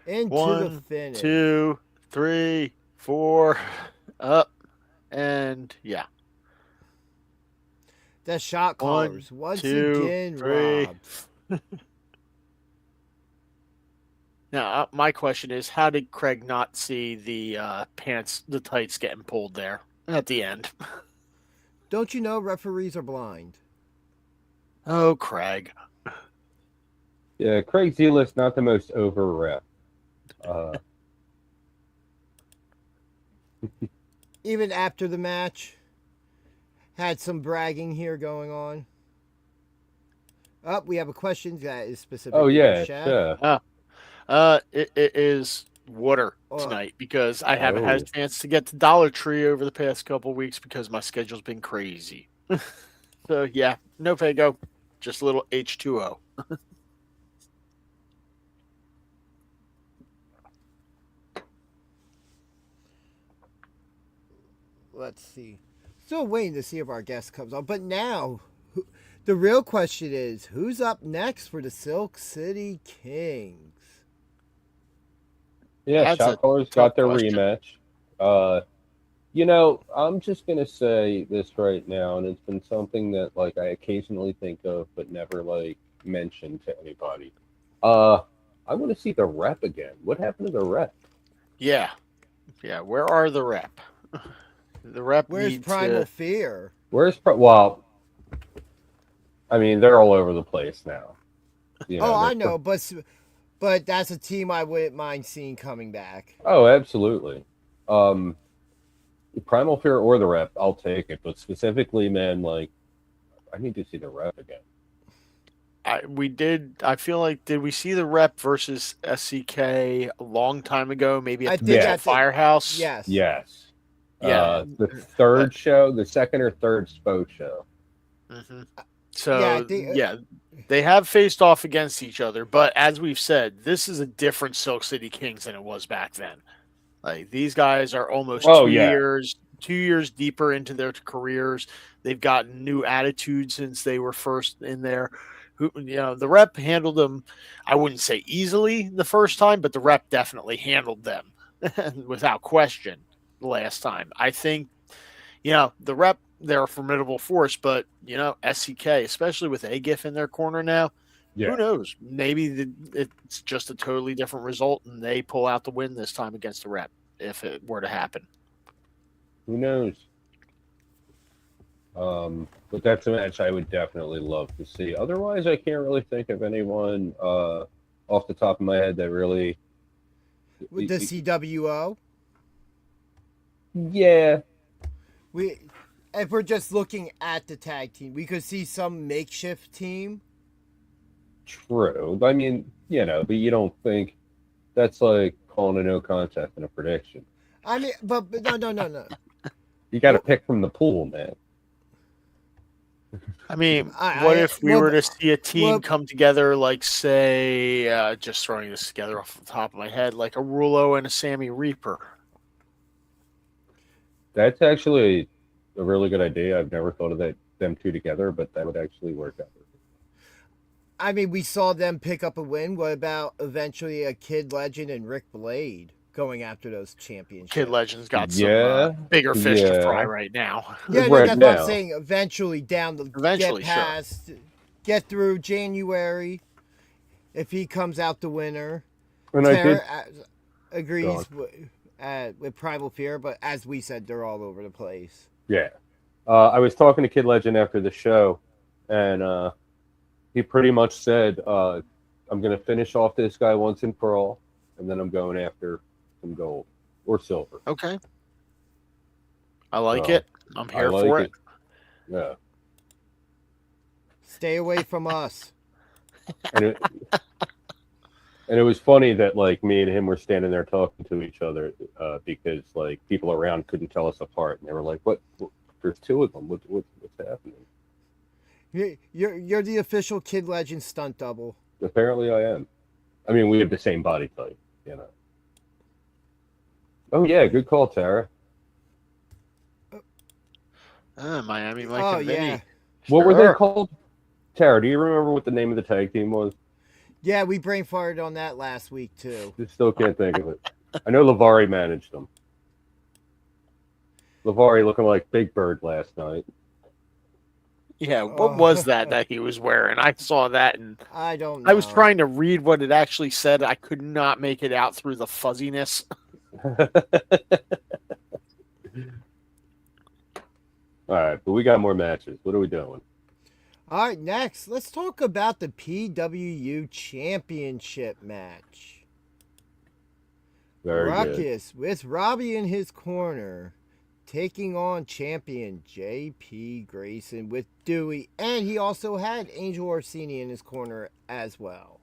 into the 1, finish. 2, 3, 4, up, and yeah. The shot 1, callers once 2, again 3. robbed. Now, my question is, how did Craig not see the the tights getting pulled there at the end? Don't you know referees are blind? Oh, Craig. Yeah, Craig Zelis, not the most over rep. Even after the match, had some bragging here going on. We have a question that is specific. Oh, to yeah, the chef. sure. It is water tonight because I haven't had a Oh. chance to get to Dollar Tree over the past couple weeks because my schedule's been crazy. So yeah, no Fago, just a little H2O. Let's see. Still waiting to see if our guest comes on. But now, the real question is, who's up next for the Silk City Kings? Yeah, That's a shot callers tough got their question. rematch. I'm just gonna say this right now, and it's been something that like I occasionally think of but never like mention to anybody. I want to see the rep again. What happened to the rep? Yeah. Where are the rep? The rep Where's needs Primal to. Fear? Well, I mean, they're all over the place now. I know, but that's a team I wouldn't mind seeing coming back. Oh, absolutely. Primal Fear or the rep, I'll take it. But specifically, man, like, I need to see the rep again. We did. I feel like did we see the rep versus SCK a long time ago? Maybe at the Firehouse. Yes. Yes. Yeah. The third show, the second or third SPO show. Mm-hmm. So they have faced off against each other, but as we've said, this is a different Silk City Kings than it was back then. Like these guys are almost 2 years deeper into their careers. They've gotten new attitudes since they were first in there. The rep handled them, I wouldn't say easily the first time, but the rep definitely handled them without question the last time. I think, the rep, they're a formidable force, but, SCK, especially with AGIF in their corner now, who knows? Maybe it's just a totally different result and they pull out the win this time against the rep if it were to happen. Who knows? But that's a match I would definitely love to see. Otherwise, I can't really think of anyone off the top of my head that really. With the CWO? Yeah. If we're just looking at the tag team, we could see some makeshift team. True. I mean, but you don't think that's like calling a no contest in a prediction. I mean, but no. You got to pick from the pool, man. I mean, what if we were to see a team come together, like, say, just throwing this together off the top of my head, like a Rulo and a Sammy Reaper? That's actually a really good idea. I've never thought of them two together, but that would actually work out. I mean, we saw them pick up a win. What about eventually a Kid Legend and Rick Blade going after those championships? Kid Legend's got some bigger fish to fry right now. Yeah, that's what I'm saying. Eventually get through January. If he comes out the winner, and Tara agrees with Primal Fear, but as we said, they're all over the place. Yeah. I was talking to Kid Legend after the show, and he pretty much said, I'm going to finish off this guy once and for all, and then I'm going after some gold or silver. Okay. I like it. I'm here for it. Yeah. Stay away from us. And it was funny that like me and him were standing there talking to each other because like people around couldn't tell us apart, and they were like, "What? There's two of them. What's happening?" You're the official Kid Legend stunt double. Apparently, I am. I mean, we have the same body type, Oh yeah, good call, Tara. Miami Mike Oh and Vinny. yeah, What were they Sure. called? Tara, do you remember what the name of the tag team was? yeah. We brain farted on that last week too. Just still can't think of it. I know Lavari managed them. Lavari looking like Big Bird last night. Yeah, what was that he was wearing? I saw that and I don't know. I was trying to read what it actually said. I could not make it out through the fuzziness. All right, but we got more matches. What are we doing? All right, next, let's talk about the PWU Championship match. Very good. Ruckus with Robbie in his corner, taking on champion JP Grayson with Dewey, and he also had Angel Orsini in his corner as well.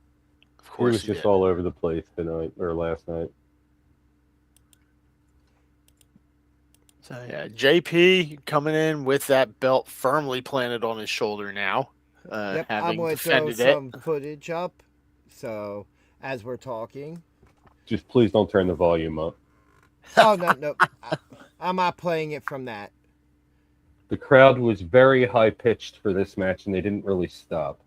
Of He course was just all over the place tonight or last night. So yeah, JP coming in with that belt firmly planted on his shoulder now, Yep, I'm having going to throw defended it. some footage up, so as we're talking. Just please don't turn the volume up. Oh, no. I'm not playing it from that. The crowd was very high pitched for this match, and they didn't really stop.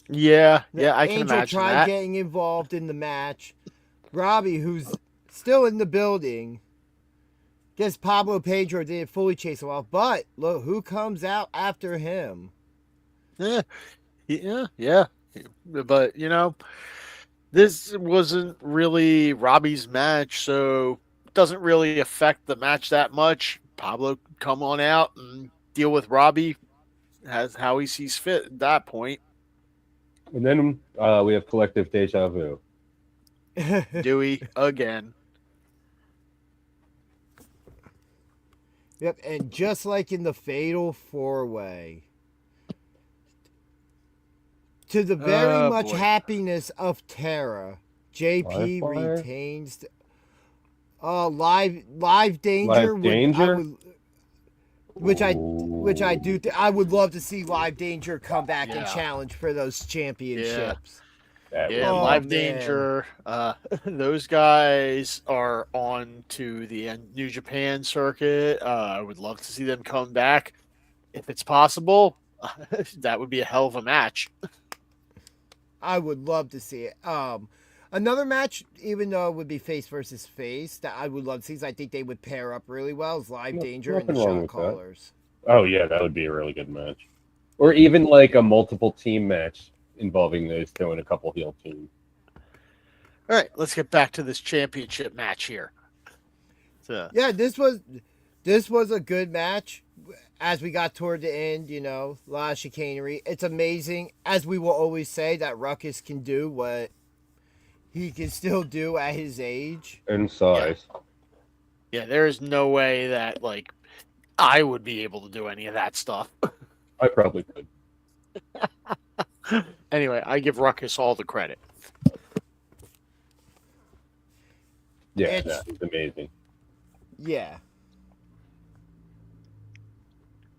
Yeah, I can Angel imagine tried that. getting involved in the match. Robbie, who's still in the building, guess Pablo Pedro didn't fully chase him off, but look who comes out after him. Yeah. But this wasn't really Robbie's match, so it doesn't really affect the match that much. Pablo come on out and deal with Robbie as how he sees fit at that point. And then we have Collective Deja Vu. Dewey again. Yep, and just like in the Fatal 4-Way, to the very much happiness of Tara, JP Firefly? retains live danger. Live Danger? Which I do. I would love to see Live Danger come back and challenge for those championships. Live Danger. Those guys are on to the New Japan circuit. I would love to see them come back if it's possible. That would be a hell of a match. I would love to see it. Another match, even though it would be face versus face, that I would love to see, is I think they would pair up really well, is Live Danger and the nothing wrong Shot with that. Callers. Oh, yeah, that would be a really good match. Or even like a multiple team match involving those two and a couple heel teams. All right, let's get back to this championship match here. So, Yeah, this was a good match. As we got toward the end, a lot of chicanery. It's amazing, as we will always say, that Ruckus can do what he can still do at his age. And size. Yeah, there is no way that I would be able to do any of that stuff. I probably could. Anyway, I give Ruckus all the credit. Yeah, It's- it's amazing. Yeah.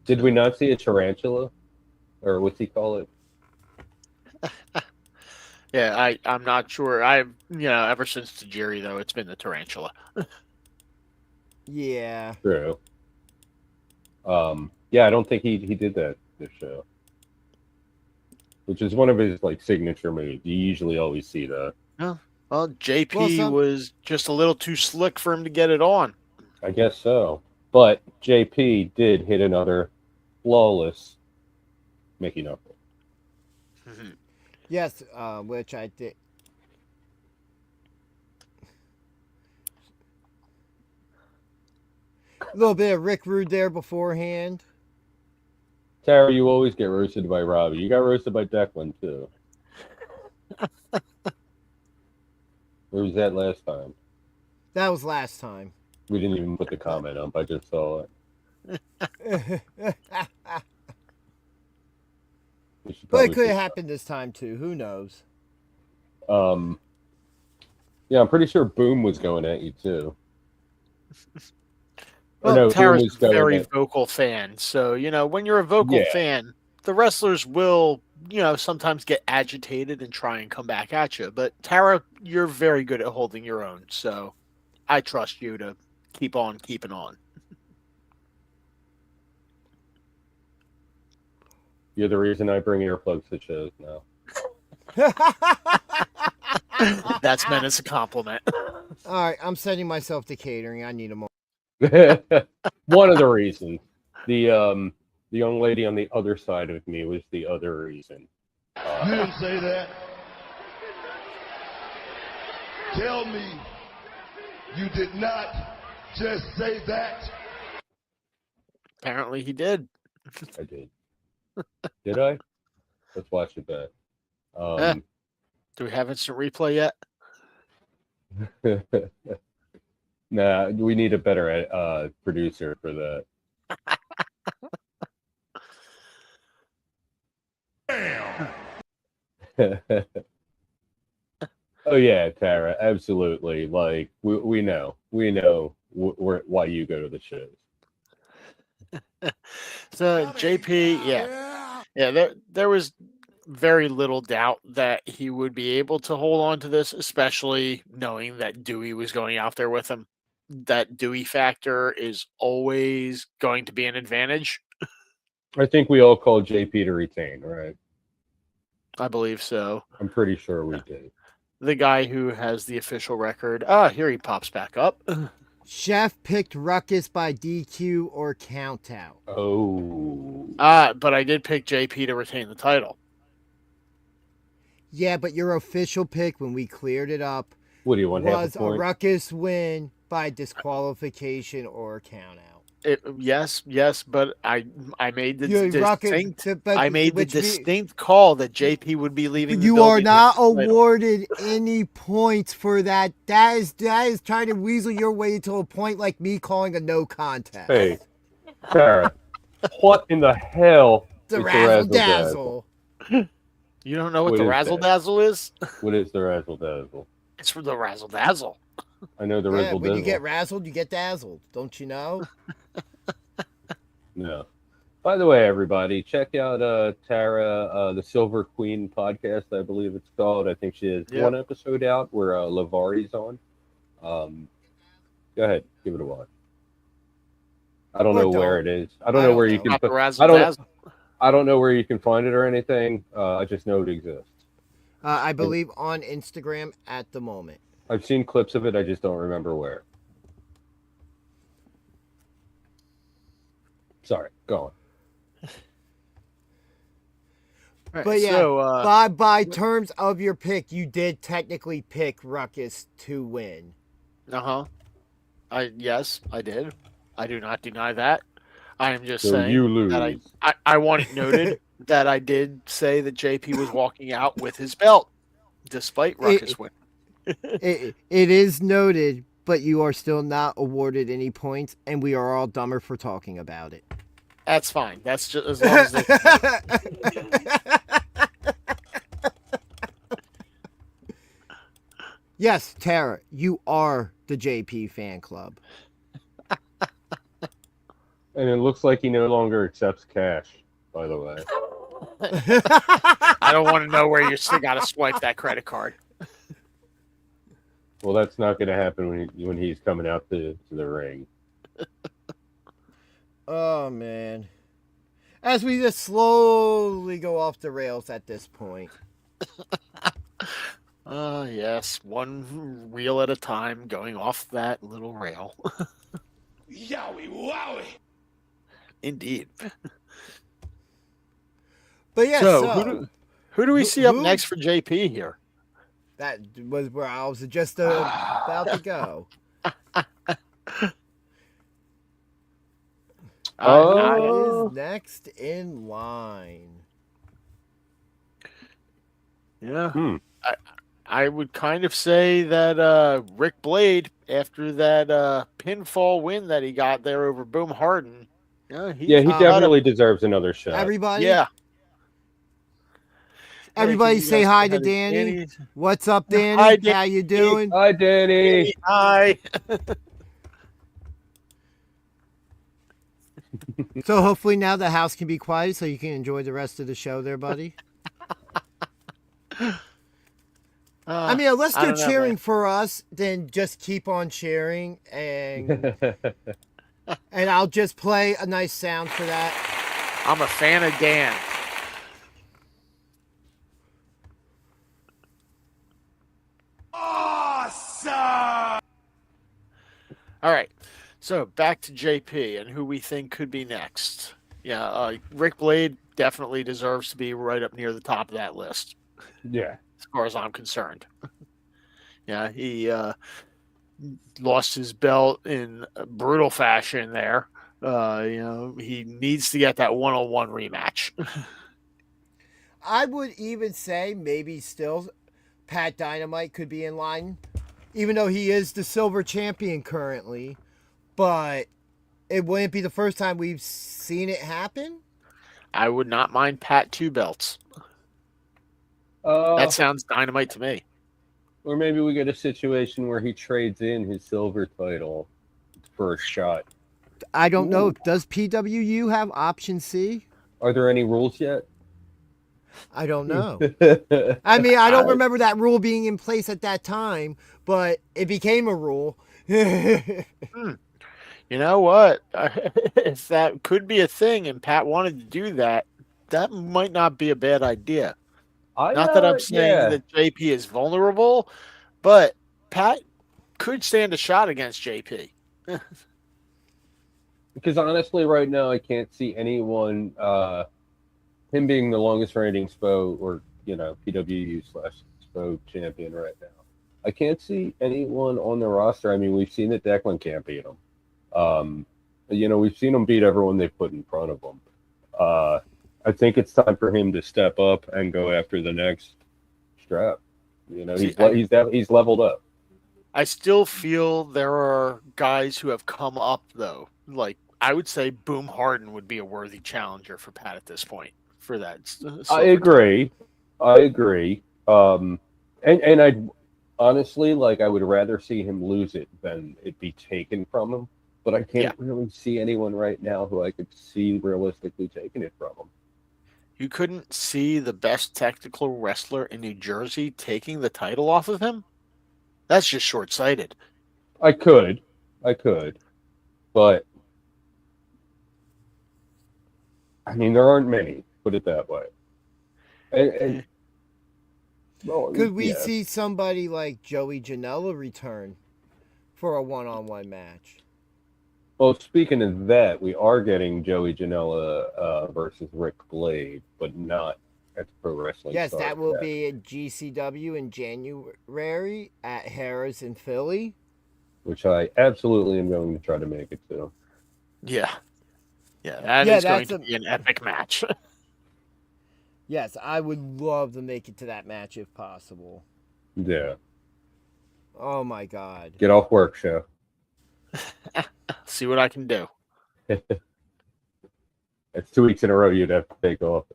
Did we not see a tarantula? Or what's he call it? Yeah, I'm not sure. Ever since Tajiri, though, it's been the tarantula. Yeah. True. Yeah, I don't think he did that this show. Which is one of his signature moves. You usually always see that. Well, JP was just a little too slick for him to get it on. I guess so. But JP did hit another flawless Mickey Knuckle. Yes, which I did. A little bit of Rick Rude there beforehand. Tara, you always get roasted by Robbie. You got roasted by Declan, too. Where was that last time? That was last time. We didn't even put the comment up. I just saw it. But it could have happened this time, too. Who knows? Yeah, I'm pretty sure Boom was going at you, too. Well, Tara's a very vocal fan. So, when you're a vocal fan, the wrestlers will, sometimes get agitated and try and come back at you. But Tara, you're very good at holding your own. So I trust you to keep on keeping on. You're the reason I bring earplugs to shows now. That's meant as a compliment. All right, I'm sending myself to catering. I need a more. One of the reasons. The young lady on the other side of me was the other reason. You didn't say that. Tell me you did not just say that. Apparently he did. I did. Did I? Let's watch it back. Do we have instant replay yet? Nah, we need a better producer for that. Oh yeah, Tara, absolutely. Like we know why you go to the shows. So JP, yeah, there was very little doubt that he would be able to hold on to this, especially knowing that Dewey was going out there with him. That Dewey factor is always going to be an advantage. I think we all called JP to retain, right? I believe so. I'm pretty sure we did. The guy who has the official record. Here he pops back up. Chef picked Ruckus by DQ or countout. Oh. But I did pick JP to retain the title. Yeah, but your official pick when we cleared it up What do you want? was a Ruckus win by disqualification or countout. Yes, but I made the distinct call that JP would be leaving. You are not awarded any points for that. That is trying to weasel your way to a point like me calling a no contest. Hey, Sarah, what in the hell the is razzle dazzle? You don't know what the razzle dazzle is? What is the razzle dazzle? It's for the razzle dazzle. I know the razzle dazzle. When you get razzled, you get dazzled. Don't you know? No. By the way, everybody, check out Tara, the Silver Queen podcast, I believe it's called. I think she has one episode out where Lavari's on. Go ahead, give it a watch. I don't know where it is. I don't know where you can. I don't know where you can find it or anything. I just know it exists. I believe on Instagram at the moment. I've seen clips of it. I just don't remember where. Sorry, go on. But yeah, so, by terms of your pick, you did technically pick Ruckus to win. Yes, I did. I do not deny that. I am just so saying you lose. that I want it noted that I did say that JP was walking out with his belt, despite Ruckus winning. It is noted, but you are still not awarded any points, and we are all dumber for talking about it. That's fine. That's just as long as they. Yes, Tara, you are the JP fan club. And it looks like he no longer accepts cash, by the way. I don't want to know where you still got to swipe that credit card. Well, that's not going to happen when he's coming out to the ring. Oh, man. As we just slowly go off the rails at this point. Yes. One reel at a time, going off that little rail. Yowie wowie. Indeed. But yeah, so who do we see up next for JP here? That was where I was just about to go. Who is next in line? Yeah. I would kind of say that Rick Blade, after that pinfall win that he got there over Boom Harden. He definitely deserves another shot. Everybody? Yeah. Everybody say hi to Danny. What's up, Danny? Hi, Danny. How you doing? Hi, Danny. Hi. So hopefully now the house can be quiet so you can enjoy the rest of the show there, buddy. I mean, unless they're cheering for us, then just keep on cheering, and I'll just play a nice sound for that. I'm a fan of Dan. All right. So back to JP and who we think could be next. Yeah, Rick Blade definitely deserves to be right up near the top of that list, Yeah. as far as I'm concerned. Yeah, he lost his belt in a brutal fashion there. He needs to get that one-on-one rematch. I would even say maybe still Pat Dynamite could be in line, even though he is the silver champion currently. But it wouldn't be the first time we've seen it happen. I would not mind Pat 2 belts. That sounds Dynamite to me. Or maybe we get a situation where he trades in his silver title for a shot. I don't know. Does PWU have option C? Are there any rules yet? I don't know. I mean, I don't remember that rule being in place at that time, but it became a rule. You know what? If that could be a thing and Pat wanted to do that, that might not be a bad idea. Not that I'm saying that JP is vulnerable, but Pat could stand a shot against JP. Because honestly, right now, I can't see anyone, him being the longest reigning SPO or, PWU/SPO champion right now. I can't see anyone on the roster. I mean, we've seen that Declan can't beat him. We've seen him beat everyone they put in front of him. I think it's time for him to step up and go after the next strap. He's leveled up. I still feel there are guys who have come up, though. Like, I would say Boom Harden would be a worthy challenger for Pat at this point for that. I agree. And I honestly, I would rather see him lose it than it be taken from him. But I can't really see anyone right now who I could see realistically taking it from him. You couldn't see the best technical wrestler in New Jersey taking the title off of him? That's just short-sighted. I could. But, I mean, there aren't many, put it that way. Could we see somebody like Joey Janela return for a one-on-one match? Well, speaking of that, we are getting Joey Janela versus Rick Blade, but not at the Pro Wrestling. Yes, that will be at GCW in January at Harris in Philly. Which I absolutely am going to try to make it to. Yeah. That is going to be an epic match. Yes, I would love to make it to that match if possible. Yeah. Oh, my God. Get off work, show. See what I can do. It's 2 weeks in a row you'd have to take off.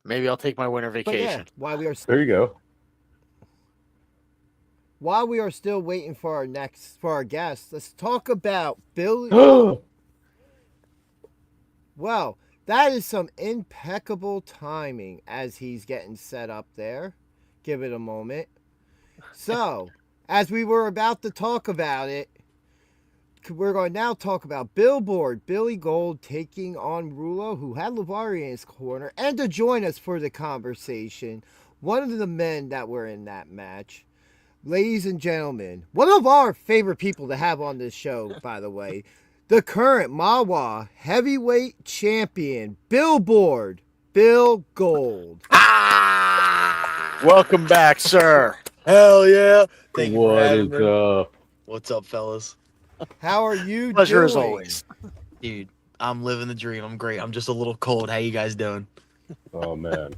Maybe I'll take my winter vacation. There you go. While we are still waiting for our guest, let's talk about Billy. Well, that is some impeccable timing as he's getting set up there. Give it a moment. So, as we were about to talk about it, we're going to now talk about Billboard, Billy Gold taking on Rulo, who had Lavari in his corner. And to join us for the conversation, one of the men that were in that match, ladies and gentlemen, one of our favorite people to have on this show, by the way, the current Mawa heavyweight champion, Billboard, Bill Gold. Welcome back, sir. Hell yeah. Thank you for What having is me. up? What's up, fellas? How are you Pleasure doing? as always. Dude, I'm living the dream. I'm great. I'm just a little cold. How you guys doing? Oh, man.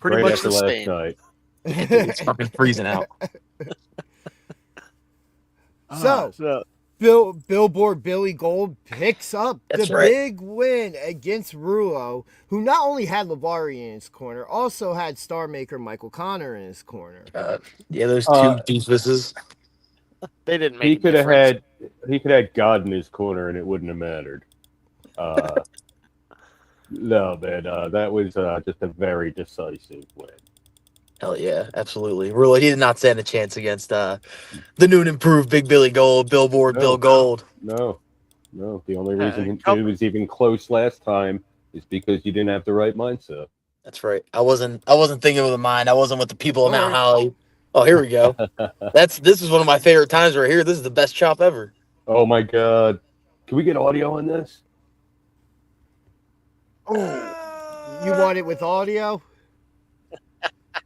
Pretty Right much after the last same. night. It's fucking freezing out. So Billboard Billy Gold picks up That's the right. big win against Rulo, who not only had Lavari in his corner, also had Star Maker Michael Connor in his corner. Yeah, those two doofuses. They didn't make He a could have difference. had God in his corner and it wouldn't have mattered. No, man, that was just a very decisive win. Hell yeah, absolutely. Really, he did not stand a chance against the new and improved Big Billy Gold, Billboard, No. Bill Gold. No. The only reason come- it was even close last time is because you didn't have the right mindset. That's right. I wasn't thinking with the mind. I wasn't with the people of Mount Holly. Oh, here we go. This is one of my favorite times right here. This is the best chop ever. Oh my god. Can we get audio on this? You want it with audio?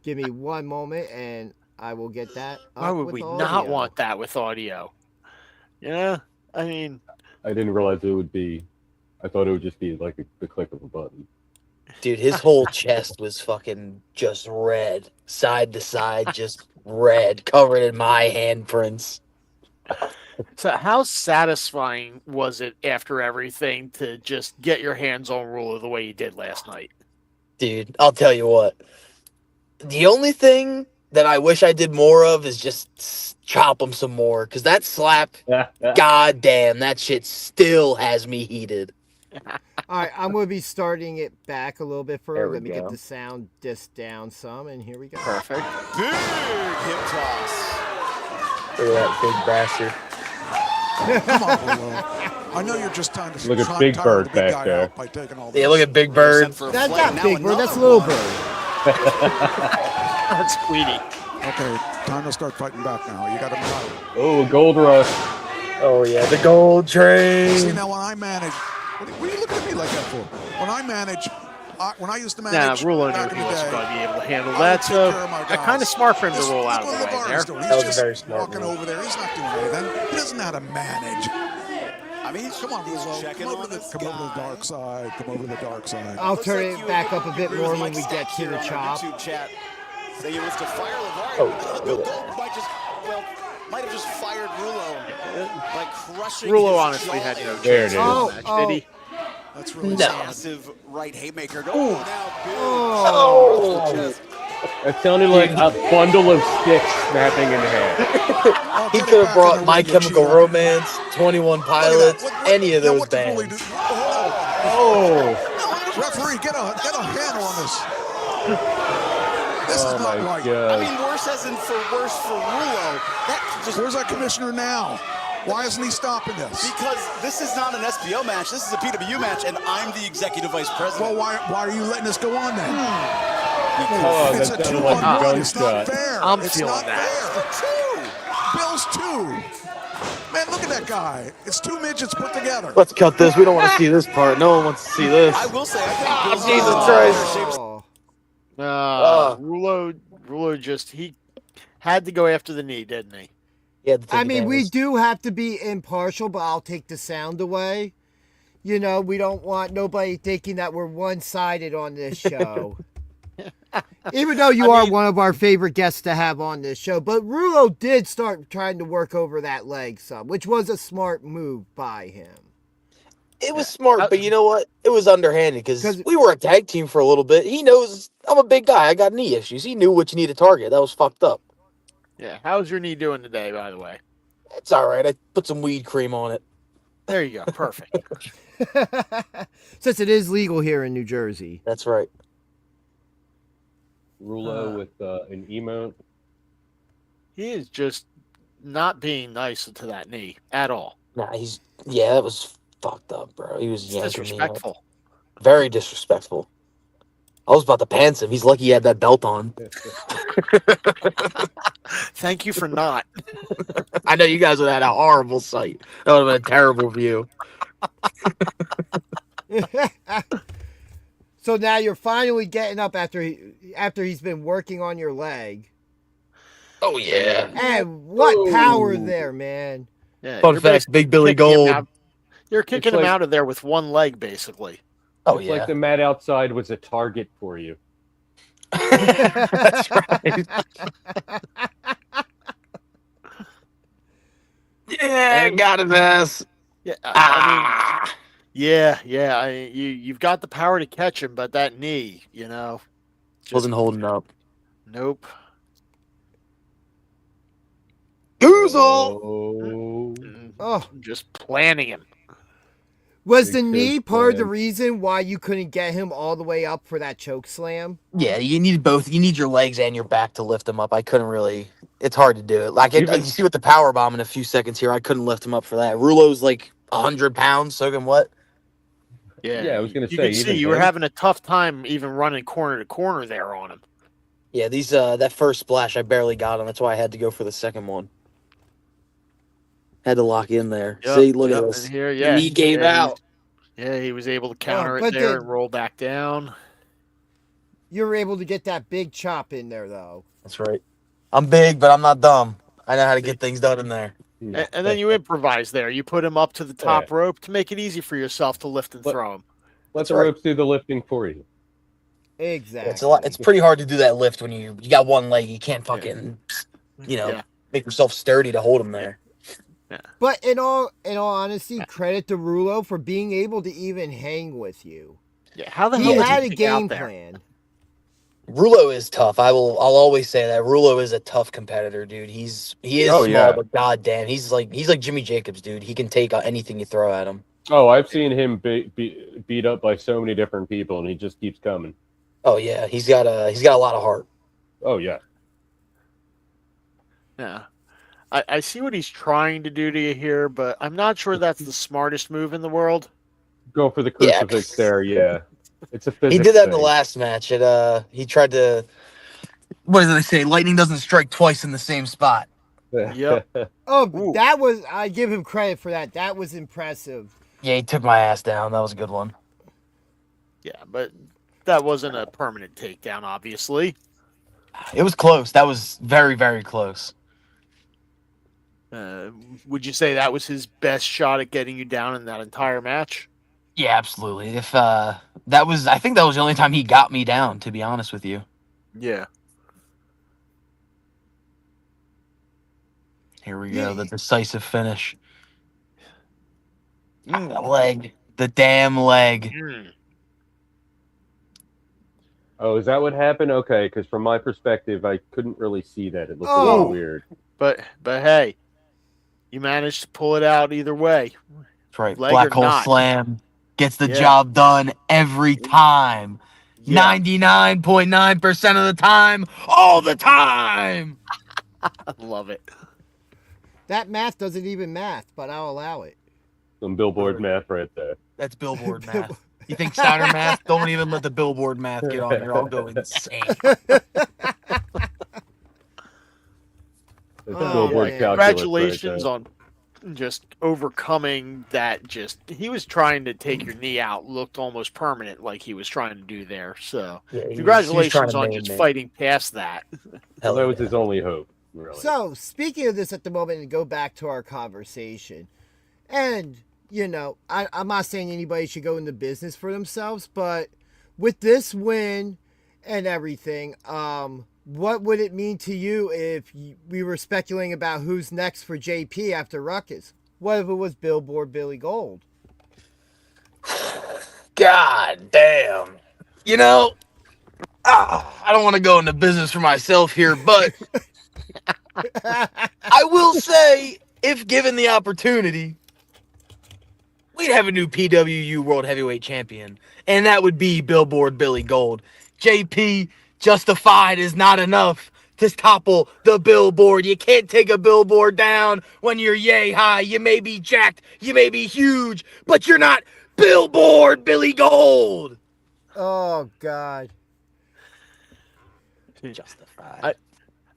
Give me one moment and I will get that Why up would with we audio. not want that with audio? Yeah, I mean, I didn't realize it would be. I thought it would just be like the click of a button. Dude, his whole chest was fucking just red, side to side, just red, covered in my handprints. so how satisfying was it after everything to just get your hands on Ruler the way you did last night? Dude, I'll tell you what. The only thing that I wish I did more of is just chop him some more, because that slap, goddamn, that shit still has me heated. All right, I'm going to be starting it back a little bit There further. we Let me get go. the sound disc down some, and here we go. Perfect. Big hip toss. Look at that big bastard. Come on, Willow. I know you're just trying to Look at tire Big the Bird big back guy there. out by taking all this. Yeah, look at Big Bird. That's not Big Bird, that's Little Bird. That's Queenie. Okay, time to start fighting back now. You got him right. Oh, Gold Rush. Oh, yeah, the gold train. See, now when I manage, what are you looking at me like that for? When I manage, when I used to Nah, manage Rulo knew back in he the wasn't day, going to be able to handle I that, would take so care of my kind guys. of smart for him to Just roll look out of what the way LeVar's there. doing. That He's was a just very smart walking move. over there. He's not doing anything. He doesn't know how to manage. I mean, Come on, Willow. checking Come over on to this the guy. dark side. Come over to the dark side. I'll Looks turn like it you back up a bit agree more with when Mike we get Stacks to here the on our chop. YouTube chat. Say he wants to fire LeVar. Oh, Gold look at that. might have just fired Rulo by crushing Rulo his honestly jaw had no in. There it chance is. in Oh, this match, did he? That's really No. Massive right haymaker. Oh, now big. Oh. Across the chest. It sounded like a bundle of sticks snapping in half. He could have brought My Chemical Romance, 21 Pilots, any of those bands. Oh. Referee, get a handle on this. This is Oh not my right. I god. mean, worse as in for worse for Rulo. That just Where's our commissioner now? Why isn't he stopping this? because this is not an SPO match. This is a PWU match, and I'm the executive vice president. Well, why are you letting this go on then? Oh, It's that a sounded like a 2-on-1. It's not gunshot. fair. I'm It's feeling not that. fair. Bill's 2. Man, look at that guy. It's 2 midgets put together. Let's cut this. We don't want to see this part. No one wants to see this. I will say, I think Bill's Jesus in Christ. better shape. Rulo just, he had to go after the knee, didn't he? Yeah, the I mean, we bananas. do have to be impartial, but I'll take the sound away. You know, we don't want nobody thinking that we're one-sided on this show. Even though you are one of our favorite guests to have on this show. But Rulo did start trying to work over that leg some, which was a smart move by him. It was smart, but you know what? It was underhanded because we were a tag team for a little bit. He knows I'm a big guy. I got knee issues. He knew what you need to target. That was fucked up. Yeah. How's your knee doing today, by the way? It's all right. I put some weed cream on it. There you go. Perfect. Since it is legal here in New Jersey. That's right. Rulo with an emote. He is just not being nice to that knee at all. Nah, that was fucked up, bro. He was It's yanking disrespectful. me up. Very disrespectful. I was about to pants him. He's lucky he had that belt on. Thank you for not. I know you guys would have had a horrible sight. That would have been a terrible view. So now you're finally getting up after he's been working on your leg. Oh, yeah. And what power there, man. Yeah, Fun you're fact, basically Big Billy kicking him Gold. out- You're kicking him like- out of there with one leg, basically. Oh, It's yeah. like the mat outside was a target for you. That's right. Yeah, got his ass. Yeah, I mean, yeah. You've got the power to catch him, but that knee, just Wasn't holding up. Nope. Goozle! Oh. Oh. Just planning him. Was the Big knee choke part of the slam. reason why you couldn't get him all the way up for that choke slam? Yeah, you need both. You need your legs and your back to lift him up. I couldn't really. It's hard to do it. Like you see with the power bomb in a few seconds here, I couldn't lift him up for that. Rulo's like 100 pounds, soaking wet. Yeah, I was gonna You say, could see even you were him. having a tough time even running corner to corner there on him. Yeah, these that first splash I barely got him. That's why I had to go for the second one. Had to lock in there. Yep, See, look at yep, this. and here, yeah, He gave out. He was able to counter it but there then- and roll back down. You were able to get that big chop in there, though. That's right. I'm big, but I'm not dumb. I know how to get things done in there. And then you improvise there. You put him up to the top rope to make it easy for yourself to lift and throw him. Let the ropes do the lifting for you. Exactly. It's a lot. It's pretty hard to do that lift when you got one leg. You can't fucking, make yourself sturdy to hold him there. But in all honesty, credit to Rulo for being able to even hang with you. Yeah, how the he hell had a did he get out game there? plan. Rulo is tough. I'll always say that Rulo is a tough competitor, dude. He is small, but goddamn, he's like Jimmy Jacobs, dude. He can take anything you throw at him. Oh, I've seen him beat up by so many different people, and he just keeps coming. Oh yeah, he's got a lot of heart. Oh yeah. Yeah. I see what he's trying to do to you here, but I'm not sure that's the smartest move in the world. Go for the crucifix there, yeah. It's a physics He did that in the thing. last match. He tried to. What do they say? Lightning doesn't strike twice in the same spot. Yep. Oh, that was. I give him credit for that. That was impressive. Yeah, he took my ass down. That was a good one. Yeah, but that wasn't a permanent takedown, obviously. It was close. That was very, very close. Would you say that was his best shot at getting you down in that entire match? Yeah, absolutely. If I think that was the only time he got me down, to be honest with you. Yeah. Here we go, the decisive finish. The leg. The damn leg. Oh, is that what happened? Okay, because from my perspective, I couldn't really see that. It looked a little weird. But hey, you managed to pull it out either way. That's right. Leg Black or hole not. slam gets the job done every time. 99.9% of the time, all the time. I love it. That math doesn't even math, but I'll allow it. Some billboard math right there. That's billboard math. You think Steiner math? Don't even let the billboard math get on here. I'll go insane. Congratulations on just overcoming that. He was trying to take your knee out, looked almost permanent like he was trying to do there. So congratulations on just fighting past that. That was his only hope, really. So, speaking of this at the moment, and go back to our conversation, and, I'm not saying anybody should go into business for themselves, but with this win and everything, what would it mean to you if we were speculating about who's next for JP after Ruckus? What if it was Billboard Billy Gold? God damn. I don't want to go into business for myself here, but I will say, if given the opportunity, we'd have a new PWU World Heavyweight Champion, and that would be Billboard Billy Gold. JP, justified is not enough to topple the billboard. You can't take a billboard down when you're yay high. You may be jacked, you may be huge, but you're not Billboard Billy Gold. Oh, God. Justified.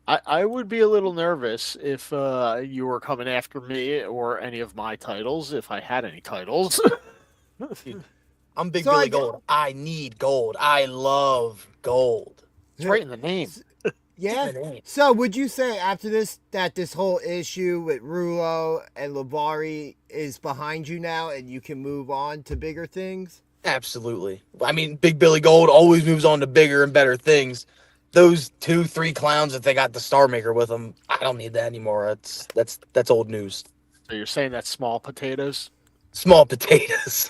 I would be a little nervous if you were coming after me or any of my titles, if I had any titles. I'm Big Billy Gold. I need gold. I love gold. It's right in the name. Yeah. So would you say after this that this whole issue with Rulo and Lavari is behind you now and you can move on to bigger things? Absolutely. I mean, Big Billy Gold always moves on to bigger and better things. Those 2-3 clowns that they got the Star Maker with them, I don't need that anymore. That's old news. So you're saying that's small potatoes? Small potatoes.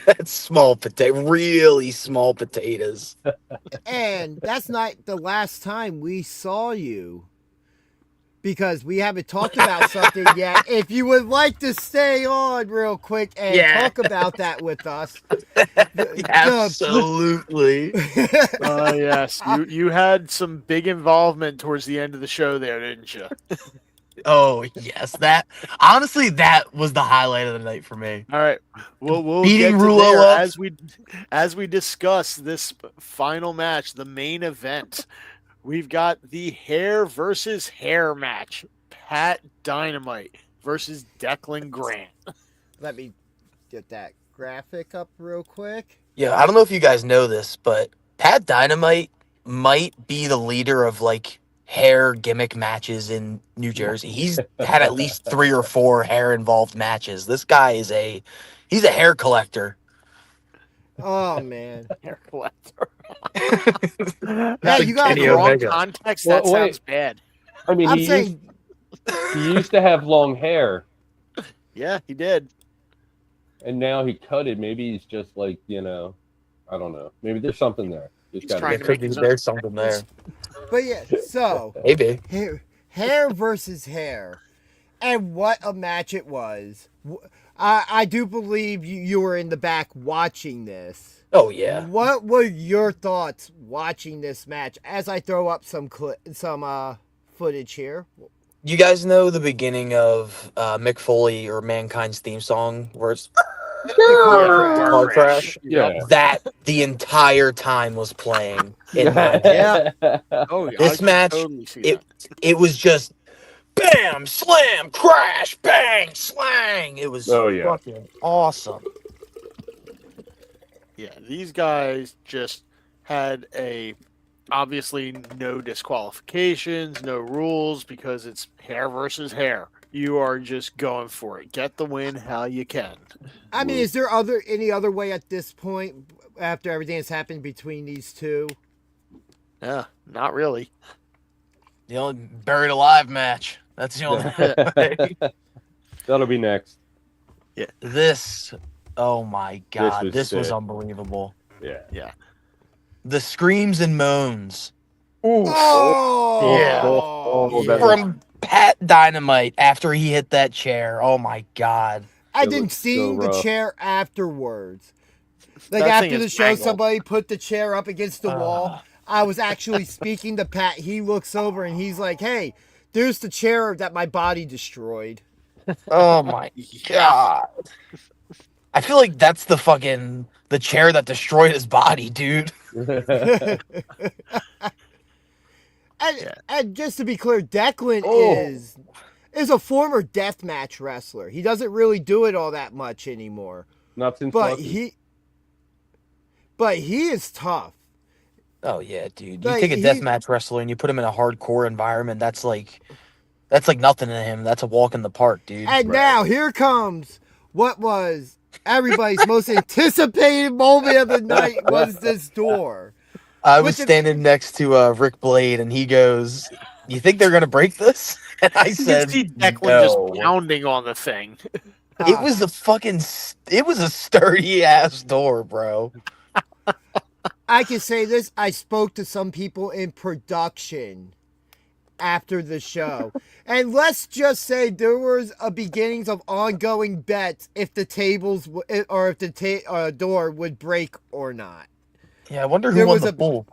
That's small potato, really small potatoes. And that's not the last time we saw you, because we haven't talked about something yet. If you would like to stay on real quick and talk about that with us. Absolutely. Yes. You had some big involvement towards the end of the show there, didn't you? Oh, yes. That was the highlight of the night for me. All right. We'll beating get to Rulo there up as we discuss this final match, the main event. We've got the hair versus hair match. Pat Dynamite versus Declan Grant. Let me get that graphic up real quick. Yeah, I don't know if you guys know this, but Pat Dynamite might be the leader of like hair gimmick matches in New Jersey. He's had at least 3 or 4 hair involved matches. This guy is he's a hair collector. Oh man. Hair collector. Yeah, you got in the wrong context. That sounds bad. I mean, I'm he saying used to have long hair, Yeah, he did. and now he cut it. Maybe he's just like, I don't know. Maybe there's something there. He's trying to make his own There's something there. but yeah, so Maybe. hair versus hair. And what a match it was. I do believe you were in the back watching this. Oh yeah. What were your thoughts watching this match as I throw up some footage here? You guys know the beginning of Mick Foley or Mankind's theme song where it's Car Crash? Yeah. That the entire time was playing in my head. Yeah. Oh, yeah. This match, it was just bam, slam, crash, bang, slang. It was fucking awesome. Yeah, these guys just had obviously no disqualifications, no rules, because it's hair versus hair. You are just going for it. Get the win how you can. I mean, is there any other way at this point after everything that's happened between these two? Yeah, not really. The only buried alive match. That's the only way. That'll be next. Yeah. This, oh my god, this was sick. unbelievable. Yeah. Yeah. The screams and moans. Oh, yeah. From Pat Dynamite after he hit that chair. Oh my god. I didn't see the chair afterwards. Like That after thing the is show, mangled. somebody put the chair up against the wall. I was actually speaking to Pat. He looks over and he's like, "Hey, there's the chair that my body destroyed." Oh my god. I feel like that's the chair that destroyed his body, dude. And just to be clear, Declan is a former deathmatch wrestler. He doesn't really do it all that much anymore. Not since But Lucky. he is tough. Oh yeah, dude. You Like, take a deathmatch wrestler and you put him in a hardcore environment, that's like nothing to him. That's a walk in the park, dude. And now here comes what was everybody's most anticipated moment of the night was this door. I was standing next to Rick Blade and he goes, "You think they're gonna break this?" And I You said, can see Declan "No." just pounding on the thing. It was a sturdy ass door, bro. I can say this. I spoke to some people in production after the show. And let's just say there was a beginnings of ongoing bets if the tables or if the door would break or not. Yeah, I wonder who won the pool.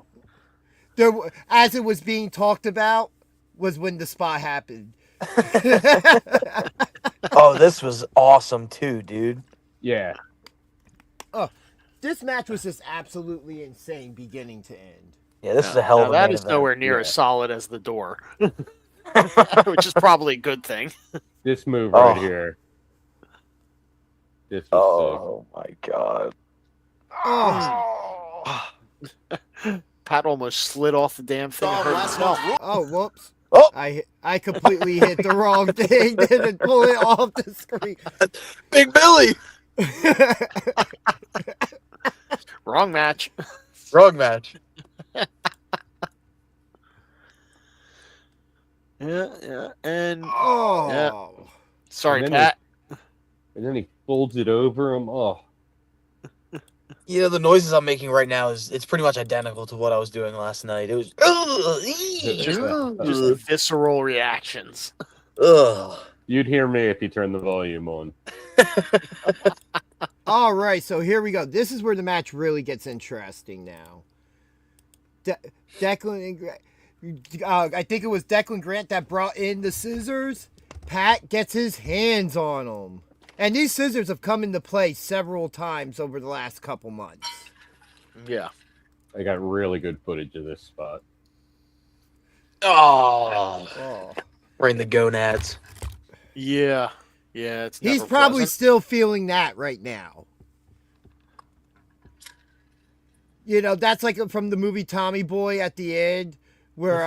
As it was being talked about was when the spot happened. Oh, this was awesome too, dude. Yeah. Oh, this match was just absolutely insane beginning to end. Yeah, this is a hell of a that main is event. nowhere near as solid as the door. Which is probably a good thing. This move right here. This was my god. Oh. Pat almost slid off the damn thing. And hurt himself. Oh, whoops. Oh. I completely hit the wrong thing. Didn't pull it off the screen. Big Billy. Wrong match. Wrong match. Yeah. And Oh. Sorry, And then Pat. And then he folds it over him. Oh. You know, the noises I'm making right now it's pretty much identical to what I was doing last night. It was Just visceral reactions. Ugh. You'd hear me if you turned the volume on. All right, so here we go. This is where the match really gets interesting now. Declan and Grant, I think it was Declan Grant that brought in the scissors. Pat gets his hands on them. And these scissors have come into play several times over the last couple months. Yeah. I got really good footage of this spot. Oh. Right in the gonads. Yeah. Yeah, it's He's never probably pleasant. still feeling that right now. You know, that's like from the movie Tommy Boy at the end, where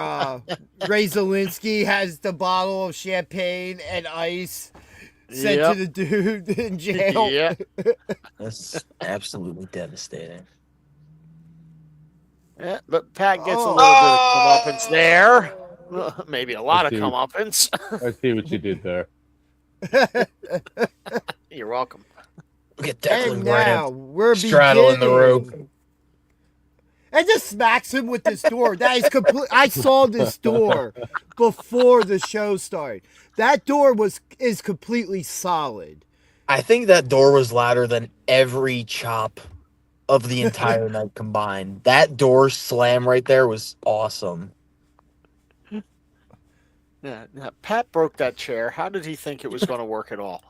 Ray Zelinsky has the bottle of champagne and ice sent to Yep. the dude in jail. Yeah. That's absolutely devastating. Yeah, but Pat gets a little bit of comeuppance there. Maybe a lot of comeuppance. I see what you did there. You're welcome. Look at Declan And Grant now we're straddling the rope. And just smacks him with this door. That is complete. I saw this door before the show started. That door is completely solid. I think that door was louder than every chop of the entire night combined. That door slam right there was awesome. Yeah, Pat broke that chair. How did he think it was going to work at all?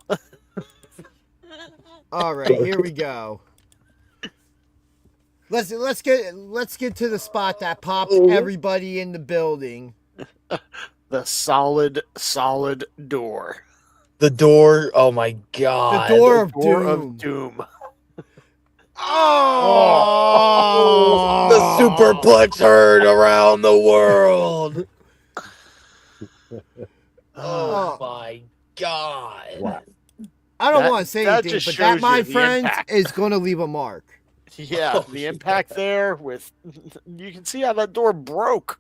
All right, here we go. Let's get to the spot that popped everybody in the building. The solid door. The door. Oh my god. The door of doom. Oh! The superplex heard around the world. Oh my god. Wow. I don't want to say anything, just but that, shows my you the friends, impact. is going to leave a mark. Yeah, the impact there with you can see how that door broke.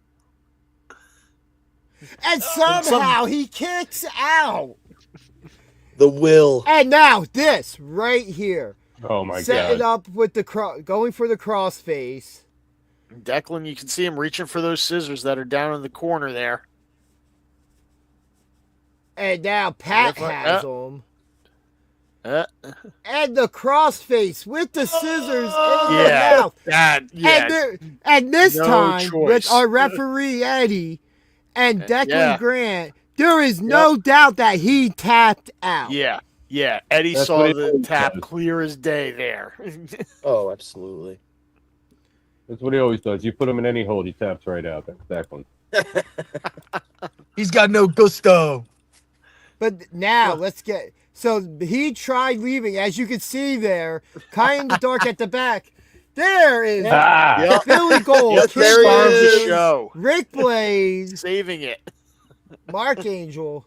And somehow he kicks out. The will. And now this right here. Oh my Set it god. up with the going for the crossface. Declan, you can see him reaching for those scissors that are down in the corner there. And now Pat has them. And the crossface with the scissors in the mouth. And this No time, choice. with our referee Eddie and Declan Yeah. Grant, there is no doubt that he tapped out. Yeah. Eddie That's saw what he the always tap does. clear as day there. Oh, absolutely. That's what he always does. You put him in any hole, he taps right out. That's that one. He's got no gusto. But now let's get. So he tried leaving, as you can see there, kind of in the dark at the back. There is Billy Gold, Yep, there he Farm is. to show. Rick Blaze, Saving it. Mark Angel,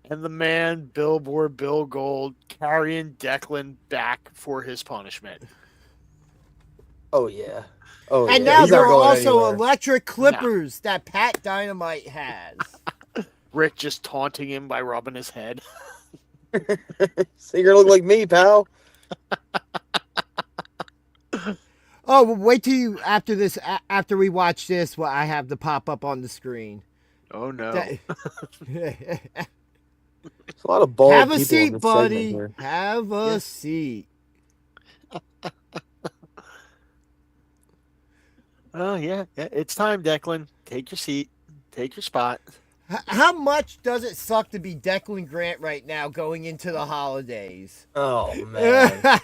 And the man, Billboard Bill Gold, carrying Declan back for his punishment. Oh yeah. Oh and yeah. now He's there not are going also anywhere. electric clippers that Pat Dynamite has. Rick just taunting him by rubbing his head. So you're gonna look like me, pal. Oh, well, wait till you after this. After we watch this, well, I have the pop up on the screen. Oh no! There's a lot of bald Have a people in seat, this buddy. segment here. Have a seat. Oh yeah, it's time, Declan. Take your seat. Take your spot. How much does it suck to be Declan Grant right now going into the holidays? Oh man.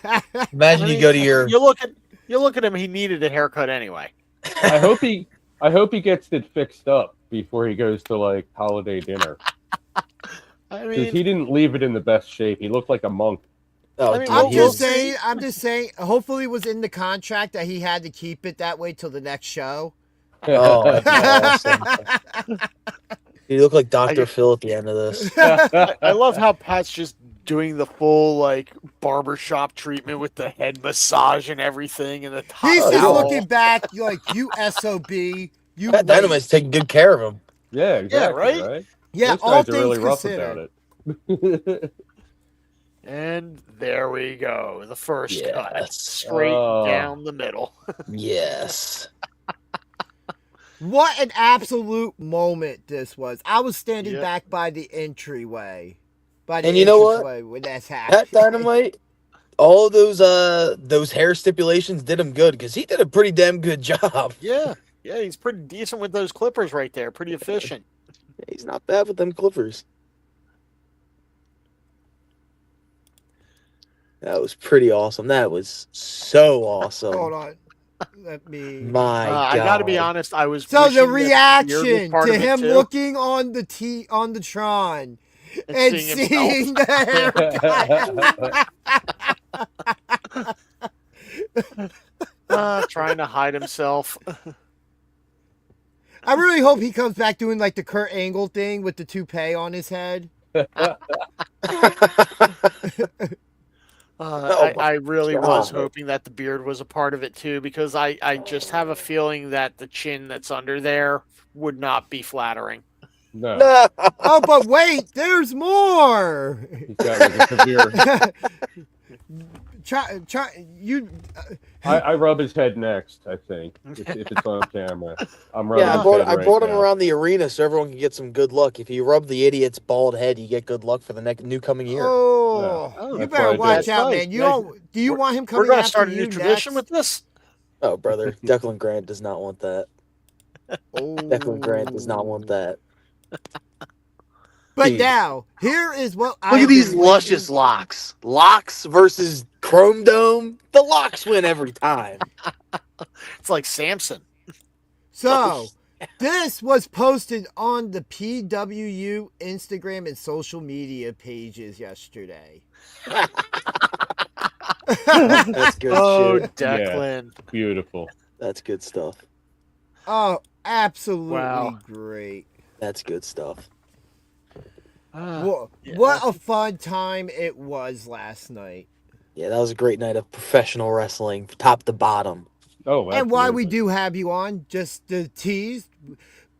Imagine you go to your You look at him. He needed a haircut anyway. I hope he gets it fixed up before he goes to like holiday dinner. I Because mean, he didn't leave it in the best shape. He looked like a monk. Oh, I mean, dude, I'm he just was- saying. I'm just saying. Hopefully, it was in the contract that he had to keep it that way till the next show. Oh, that's awesome. You look like Dr. Phil at the end of this. I love how Pat's just doing the full like barbershop treatment with the head massage and everything, and the top He's just towel. looking back like you SOB. You Pat Dynamite's taking good care of him. Yeah, exactly. right? Yeah, Those all guys are things really rough considered. about it. And there we go. The first cut. Yes. Straight Oh. down the middle. Yes. What an absolute moment this was. I was standing Yeah. back by the entryway. By the And you know what? entranceway when that's happening. Pat Dynamite, all of those hair stipulations did him good because he did a pretty damn good job. Yeah. He's pretty decent with those clippers right there. Pretty efficient. He's not bad with them clippers. That was pretty awesome. That was so awesome. Hold on. Let me. My God. I gotta be honest. I was So wishing the that beard was reaction part to of it, him too. looking on the Tron and seeing seeing the haircut. Trying to hide himself. I really hope he comes back doing like the Kurt Angle thing with the toupee on his head. I really was hoping that the beard was a part of it too, because I just have a feeling that the chin that's under there would not be flattering. No. Oh, but wait, there's more. He's got like a severe. Try you. I rub his head next. I think if it's on camera, I'm rubbing. Yeah, his head I right brought him now. around the arena so everyone can get some good luck. If you rub the idiot's bald head, you get good luck for the new coming year. Oh, Yeah. you That's better what I watch did. out, That's man. You nice. don't. Do you want him coming We're gonna after start a you new tradition next? with this. Oh, brother, Declan Grant does not want that. Oh. Declan Grant does not want that. But Dude. now, here is what Look at these luscious locks. Locks versus Chrome Dome. The locks win every time. It's like Samson. So, this was posted on the PWU Instagram and social media pages yesterday. That's good Oh, shit. Declan. Beautiful. That's good stuff. Oh, absolutely Wow. great. That's good stuff. What a fun time it was last night. Yeah, that was a great night of professional wrestling, top to bottom. Oh, And why we absolutely. do have you on, just to tease,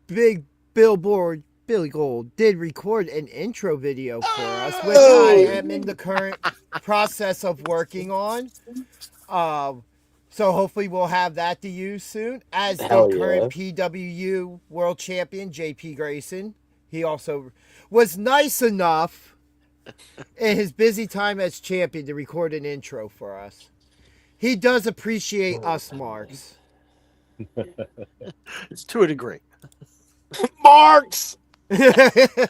Big Billboard Billy Gold did record an intro video for us, which I am in the current process of working on. So hopefully we'll have that to use soon. As the Hell current PWU World Champion, JP Grayson, he also was nice enough in his busy time as champion to record an intro for us. He does appreciate us, Marks. It's to a degree. Marks! I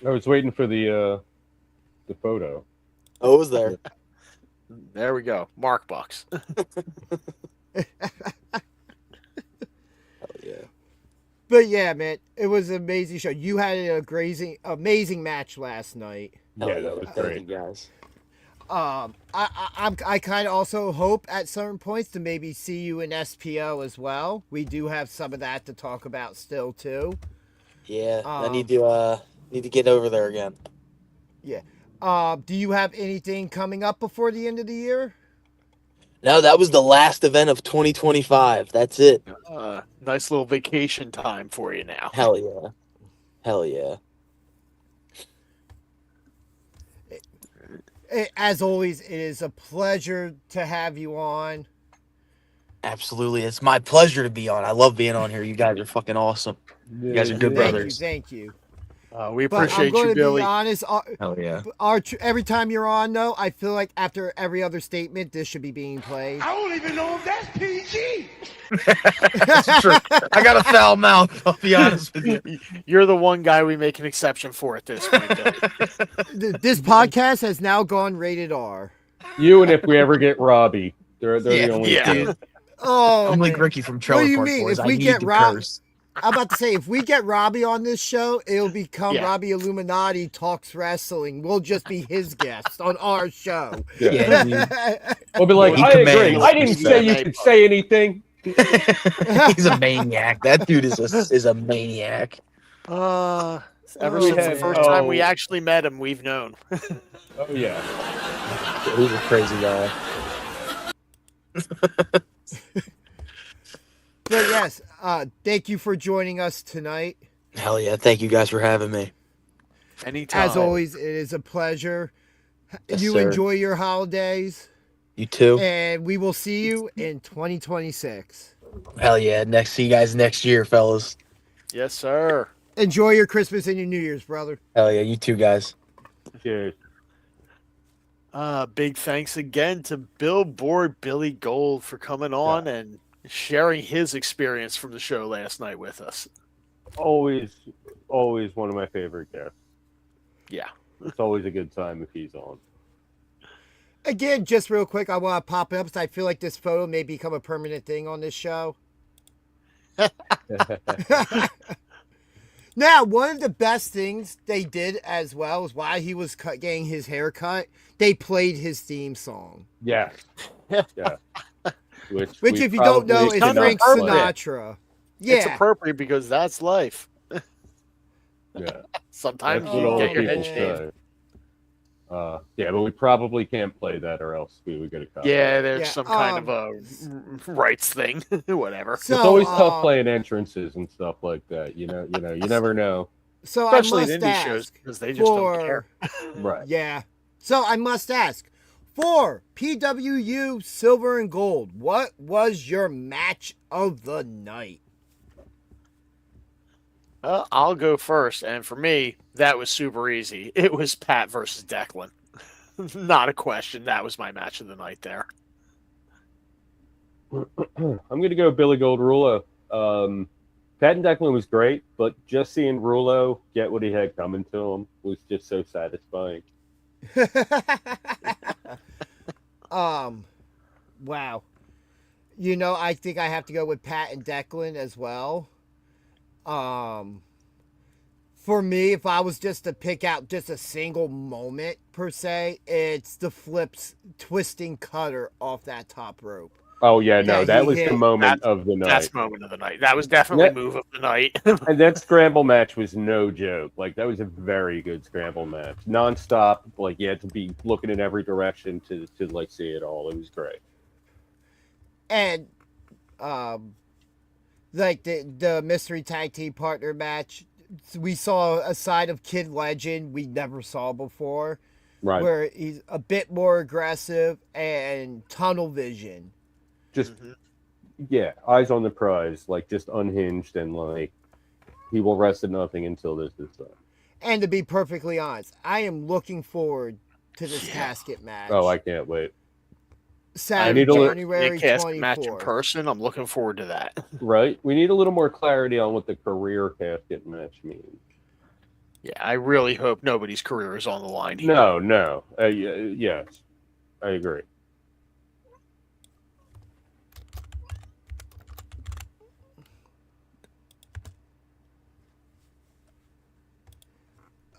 was waiting for the photo. Oh, it was there. There we go. Mark Bucks. But yeah, man, it was an amazing show. You had an amazing match last night. Yeah, that was Thank great. you, guys. I kind of also hope at certain points to maybe see you in SPO as well. We do have some of that to talk about still too. Yeah, I need to get over there again. Yeah. Do you have anything coming up before the end of the year? No, that was the last event of 2025. That's it. Nice little vacation time for you now. Hell yeah. Hell yeah. As always, it is a pleasure to have you on. Absolutely. It's my pleasure to be on. I love being on here. You guys are fucking awesome. You guys are good brothers. Thank you. We But I'm appreciate going you, to be Billy. honest. Hell yeah. Every time you're on, though, I feel like after every other statement, this should be being played. I don't even know if that's PG. That's true. I got a foul mouth, I'll be honest with you. You're the one guy we make an exception for at this point, Billy. This podcast has now gone rated R. You and if we ever get Robbie, they're the only two. Dude. Oh, I'm like man. Ricky from What Trailer do you Park mean? Boys. If I we need get to Rob, curse. I'm about to say, if we get Robbie on this show, it'll become Yeah. Robbie Illuminati Talks Wrestling. We'll just be his guest on our show. Yeah, We'll be like, He I commands agree. I didn't say you could say anything. he's a maniac. That dude is a maniac. Ever We since the had- first time we actually met him, we've known. Oh yeah. He's a crazy guy. But yes, thank you for joining us tonight. Hell yeah. Thank you guys for having me. Anytime. As always, it is a pleasure. Yes, You sir. enjoy your holidays, You too. and we will see you in 2026. Hell yeah. See you guys next year, fellas. Yes, sir. Enjoy your Christmas and your New Year's, brother. Hell yeah. You too, guys. Cheers. Big thanks again to Billboard Billy Gold for coming on and sharing his experience from the show last night with us. Always one of my favorite guests. Yeah. It's always a good time if he's on. Again, just real quick, I want to pop it up because I feel like this photo may become a permanent thing on this show. Now, one of the best things they did as well is while he was getting his hair cut, they played his theme song. Yes. Yeah. Which if you don't know, is Frank Sinatra. Yeah. It's appropriate because that's life. Yeah. Sometimes That's what you all get your people head shaved. say. Yeah, but we probably can't play that, or else we would get a cut. Yeah, there's some kind of a rights thing. Whatever. So, it's always tough playing entrances and stuff like that. You never know. So especially I must in indie ask shows because they just don't care. Right. Yeah. So I must ask, for PWU Silver and Gold, what was your match of the night? I'll go first, and for me, that was super easy. It was Pat versus Declan. Not a question. That was my match of the night there. I'm going to go Billy Gold Rulo. Pat and Declan was great, but just seeing Rulo get what he had coming to him was just so satisfying. Wow. I think I have to go with Pat and Declan as well. For me, if I was just to pick out just a single moment per se, it's the flips twisting cutter off that top rope. Oh yeah, no, that was the moment of the night. That's moment of the night. That was definitely move of the night. And that scramble match was no joke. Like, that was a very good scramble match, nonstop. Like, you had to be looking in every direction to like see it all. It was great. And like the mystery tag team partner match, we saw a side of Kid Legend we never saw before, right? Where he's a bit more aggressive and tunnel vision. Just yeah, eyes on the prize, like just unhinged, and like he will rest at nothing until this is done. And to be perfectly honest, I am looking forward to this casket match. Oh, I can't wait. Saturday, January 24th. Match in person. I'm looking forward to that. Right? We need a little more clarity on what the career casket match means. Yeah, I really hope nobody's career is on the line here. No. Yes, I agree.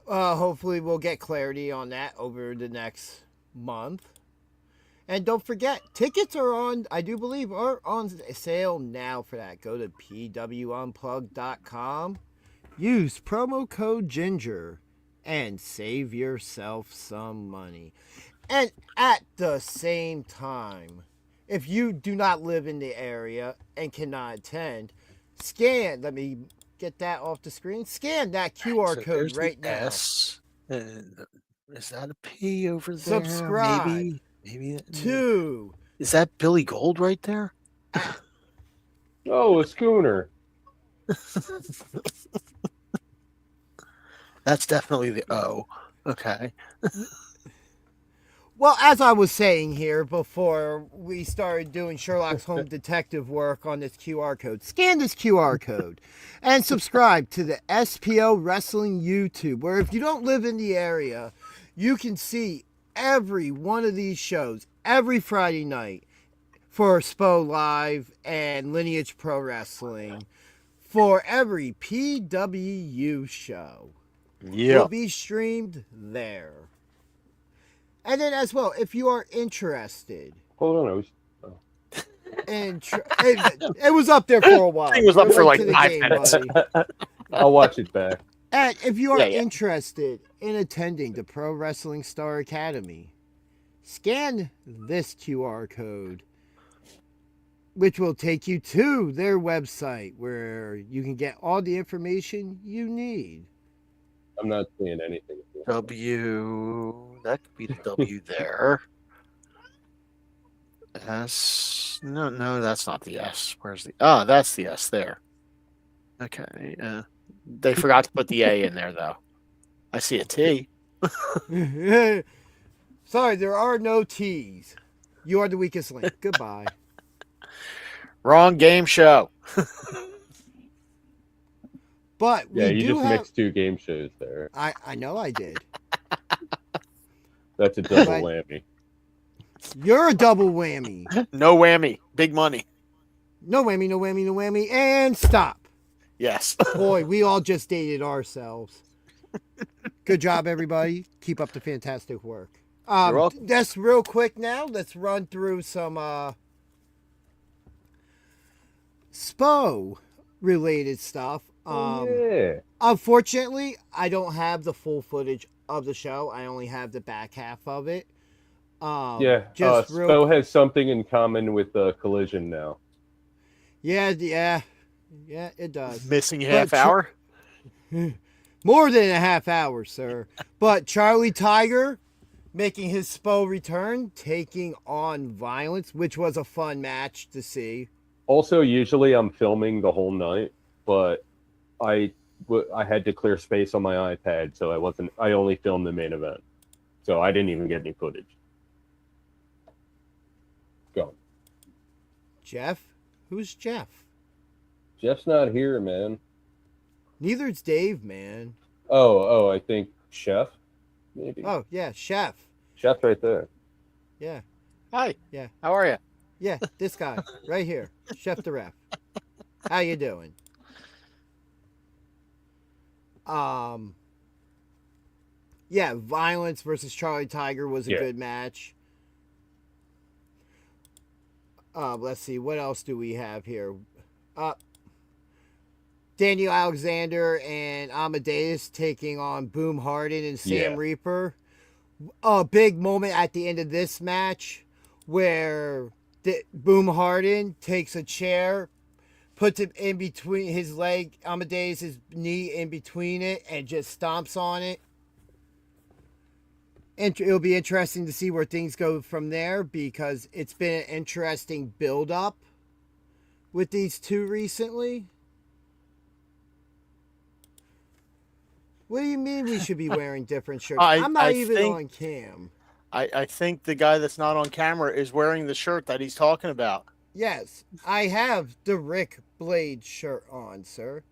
Hopefully we'll get clarity on that over the next month. And don't forget, tickets are on, I do believe, are on sale now for that. Go to pwunplug.com, use promo code GINGER, and save yourself some money. And at the same time, if you do not live in the area and cannot attend, let me get that off the screen. Scan that QR code right now. S. Is that a P over there? Subscribe. Maybe to. Is that Billy Gold right there? Oh, a schooner. That's definitely the O. Okay. Well, as I was saying here before we started doing Sherlock's Home Detective work on this QR code, scan this QR code and subscribe to the SPO Wrestling YouTube, where if you don't live in the area, you can see every one of these shows every Friday night for SPO Live and Lineage Pro Wrestling. For every PWU show will be streamed there. And then as well, if you are interested. Hold on, it was up there for a while. It was up for like 5 minutes. I'll watch it back. And if you are interested in attending the Pro Wrestling Star Academy, scan this QR code, which will take you to their website where you can get all the information you need. I'm not seeing anything. W. That could be the W there. S. No, that's not the S. Where's the? Oh, that's the S there. Okay. They forgot to put the A in there, though. I see a T. Sorry, there are no T's. You are the weakest link. Goodbye. Wrong game show. But you just mixed 2 game shows there. I know I did. That's a double whammy. You're a double whammy. No whammy. Big money. No whammy, no whammy, no whammy, and stop. Yes. Boy, we all just dated ourselves. Good job, everybody. Keep up the fantastic work. You're welcome. Just real quick now, let's run through some SPO related stuff. Yeah. Unfortunately, I don't have the full footage of the show. I only have the back half of it. Yeah. Just SPO has something in common with Collision now. Yeah, it does. Missing half hour? More than a half hour, sir. But Charlie Tiger making his SPO return, taking on Violence, which was a fun match to see. Also, usually I'm filming the whole night, but I had to clear space on my iPad, so I only filmed the main event. So I didn't even get any footage. Go. Jeff? Who's Jeff? Jeff's not here, man. Neither's Dave, man. Oh, I think Chef, maybe. Oh, yeah, Chef. Chef's right there. Yeah. Hi. Yeah. How are you? Yeah, this guy right here, Chef the Ref. How you doing? Yeah, Violence versus Charlie Tiger was a good match. Let's see, what else do we have here? Daniel Alexander and Amadeus taking on Boom Harden and Sam Reaper. A big moment at the end of this match where Boom Harden takes a chair, puts it in between his leg, Amadeus' knee in between it, and just stomps on it. And it'll be interesting to see where things go from there, because it's been an interesting build-up with these two recently. What do you mean we should be wearing different shirts? I'm not even on cam. I think the guy that's not on camera is wearing the shirt that he's talking about. Yes, I have the Rick Blade shirt on, sir.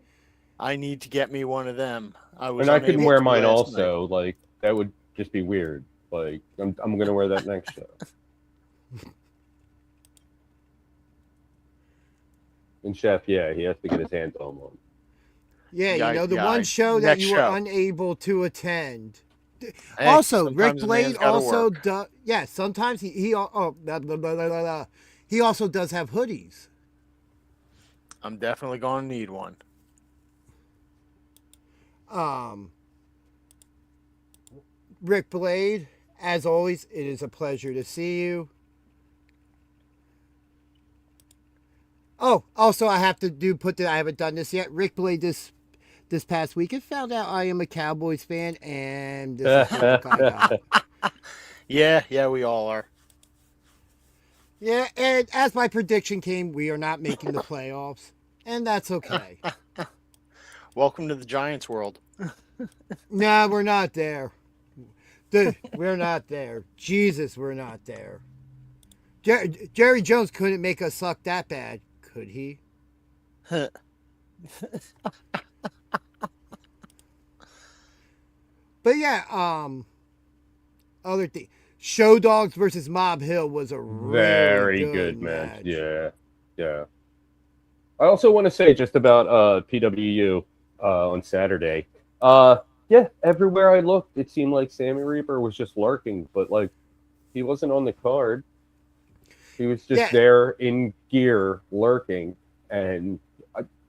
I need to get me one of them. I can wear mine also. Night. Like, that would just be weird. Like, I'm going to wear that next show. And Chef, he has to get his hands on one. Yeah, the one show that you were unable to attend. Hey, also, Rick Blade also does. Yeah, sometimes he also does have hoodies. I'm definitely going to need one. Rick Blade, as always, it is a pleasure to see you. Oh, also, I have to I haven't done this yet. Rick Blade this past weekend found out I am a Cowboys fan, and this is what I got. Yeah, we all are. Yeah, and as my prediction came, we are not making the playoffs, and that's okay. Welcome to the Giants world. Nah, we're not there. Dude, we're not there. Jesus, we're not there. Jerry Jones couldn't make us suck that bad, could he? But yeah, other thing, Show Dogs versus Mob Hill was a very really good match. Yeah. I also want to say just about PWU on Saturday. Yeah, everywhere I looked, it seemed like Sammy Reaper was just lurking, but like he wasn't on the card. He was just there in gear, lurking, and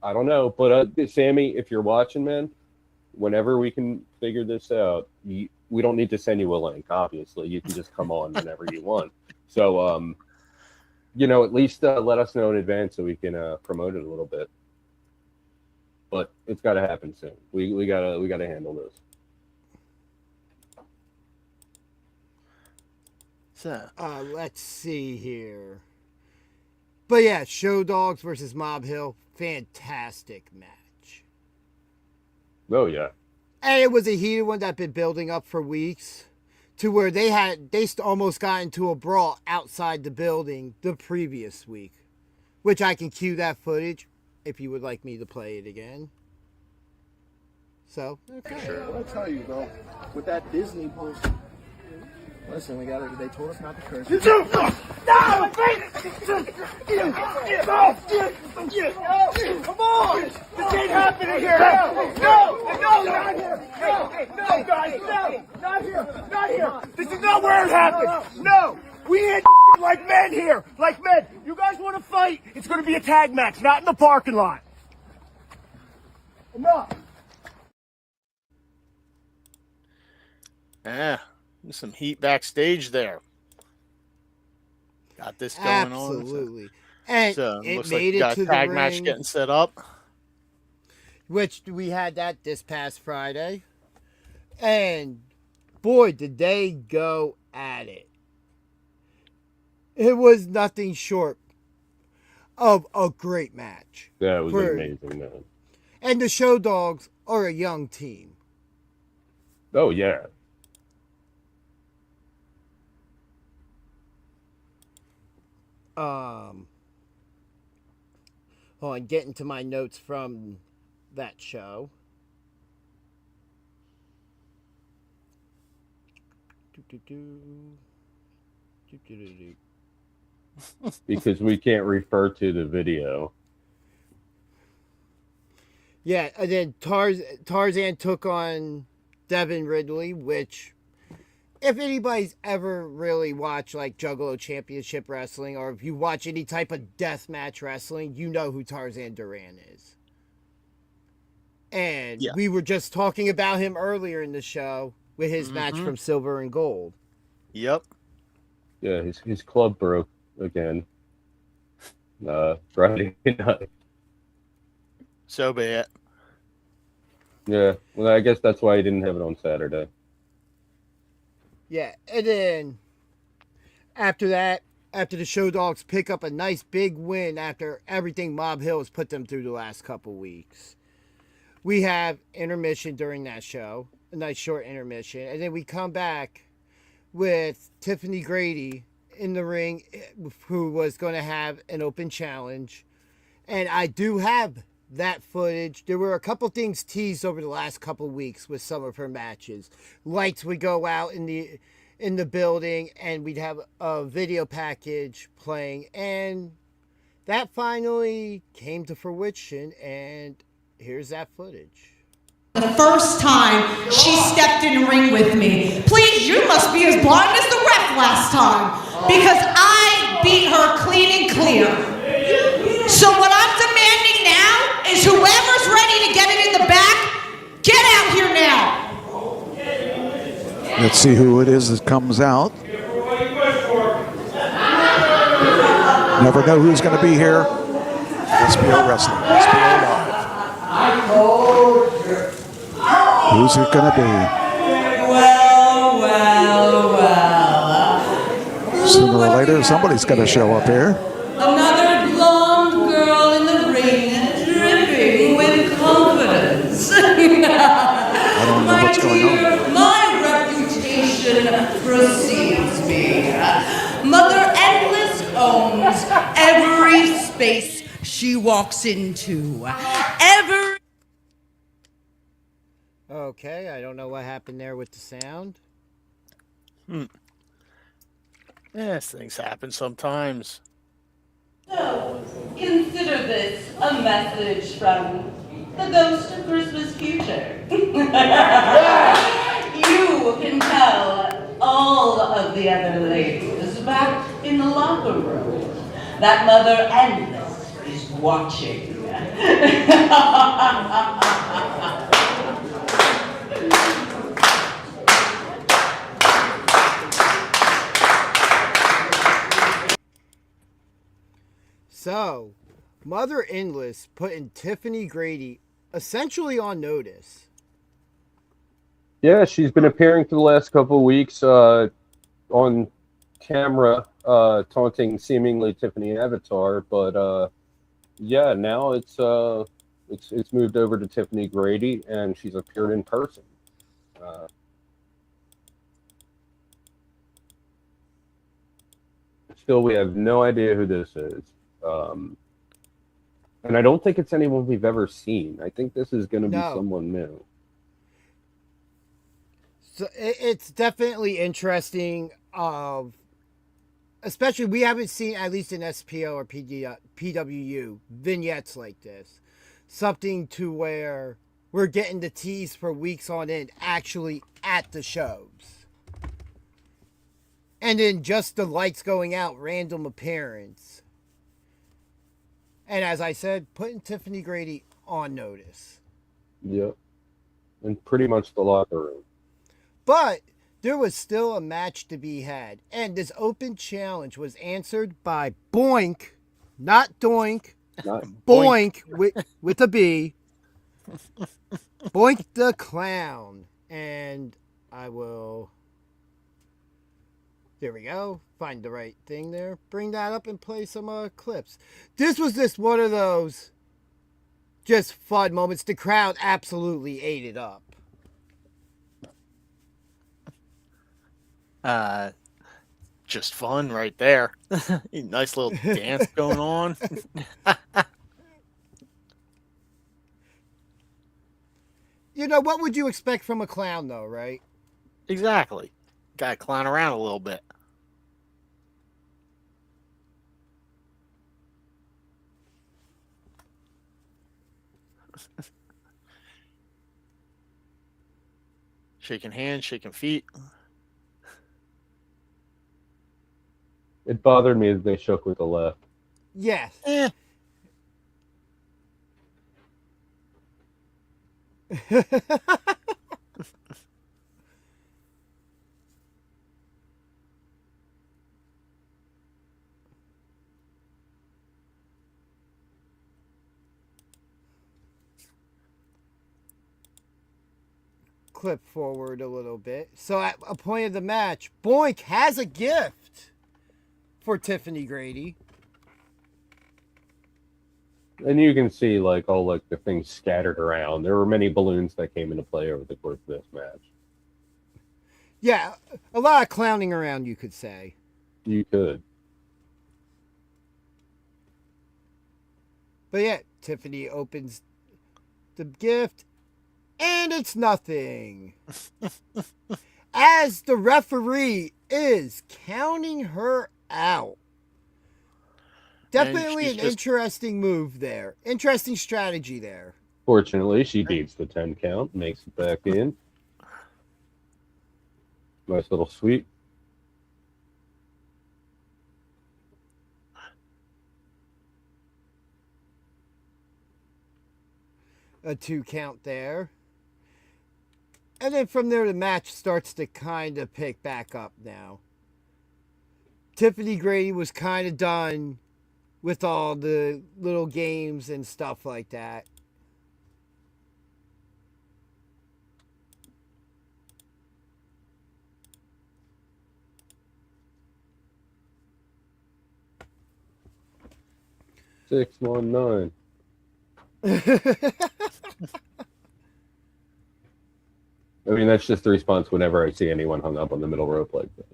I don't know, but Sammy, if you're watching, man. Whenever we can figure this out, we don't need to send you a link, obviously. You can just come on whenever you want. So, at least let us know in advance so we can promote it a little bit. But it's got to happen soon. We gotta handle this. So, let's see here. But yeah, Show Dogs versus Mob Hill, fantastic match. Oh, yeah. And it was a heated one that's been building up for weeks to where they almost got into a brawl outside the building the previous week, which I can cue that footage if you would like me to play it again. So, okay. Sure. I'll tell you, though, with that Disney book, Listen, they told us not to curse. Come on! This ain't happening here! No, not here! No, guys, no! Not here! Not here! This is not where it happened! No! We hit like men here! Like men! You guys want to fight? It's going to be a tag match, not in the parking lot! Enough! Yeah, there's some heat backstage there. Got this going on. Absolutely. And it looks made like it to the tag match ring, getting set up. which we had that this past Friday. And boy, did they go at it. It was nothing short of a great match. That was amazing, man. And the Show Dogs are a young team. Oh, yeah. Hold on, getting to my notes from that show. Because we can't refer to the video. Yeah, and then Tarzan took on Devin Ridley, which, if anybody's ever really watched like Juggalo Championship Wrestling, or if you watch any type of deathmatch wrestling, you know who Tarzan Duran is. And we were just talking about him earlier in the show with his match from Silver and Gold. Yep. Yeah, his club broke again. Friday night. So be it. Yeah, well, I guess that's why he didn't have it on Saturday. Yeah, and then after that, after the Show Dogs pick up a nice big win after everything Mob Hill has put them through the last couple weeks, we have intermission during that show, a nice short intermission, and then we come back with Tiffany Grady in the ring, who was going to have an open challenge. And I do have that footage. There were a couple things teased over the last couple weeks with some of her matches. Lights would go out in the building, and we'd have a video package playing, and that finally came to fruition, and here's that footage. The first time she stepped in the ring with me. Please, you must be as blind as the ref last time, because I beat her clean and clear. So what I'm demanding now is whoever's ready to get it in the back, get out here now. Let's see who it is that comes out. Never know who's going to be here. SPO Wrestling, SPO Live. Who's it going to be? Well. Sooner or later, somebody's going to show up here. Another blonde girl in the ring, dripping with confidence. I don't know what's going on. My reputation precedes me. Mother Endless owns every space she walks into. Okay, I don't know what happened there with the sound. Yes, things happen sometimes. So, consider this a message from the ghost of Christmas future. You can tell all of the other ladies back in the locker room that Mother Endless is watching. So, Mother Endless putting Tiffany Grady essentially on notice. Yeah, she's been appearing for the last couple of weeks on camera, taunting seemingly Tiffany Avatar, but yeah, now it's moved over to Tiffany Grady, and she's appeared in person. Still, we have no idea who this is. And I don't think it's anyone we've ever seen. I think this is going to be someone new. So it's definitely interesting. of, especially we haven't seen, at least in SPO or PWU, vignettes like this. Something to where we're getting the tease for weeks on end actually at the shows. And then just the lights going out, random appearance. And as I said, putting Tiffany Grady on notice. Yep. And pretty much the locker room. But there was still a match to be had. And this open challenge was answered by Boink, not Doink, Not Boink with a B. Boink the Clown. And I will... There we go. Find the right thing there. Bring that up and play some clips. This was just one of those just fun moments. The crowd absolutely ate it up. Just fun right there. Nice little dance going on. You know, what would you expect from a clown, though, right? Exactly. Got to clown around a little bit. Shaking hands, shaking feet. It bothered me as they shook with the left. Yes. Clip forward a little bit. So at a point of the match, Boink has a gift for Tiffany Grady. And you can see like all like the things scattered around. There were many balloons that came into play over the course of this match. Yeah, a lot of clowning around, you could say. You could. But yeah, Tiffany opens the gift, and it's nothing. As the referee is counting her out. Definitely an interesting move there. Interesting strategy there. Fortunately, she beats the 10 count, makes it back in. Nice little sweep. A 2 count there. And then from there, the match starts to kind of pick back up now. Tiffany Grady was kind of done with all the little games and stuff like that. Six, 1, 9. I mean, that's just the response whenever I see anyone hung up on the middle rope like that.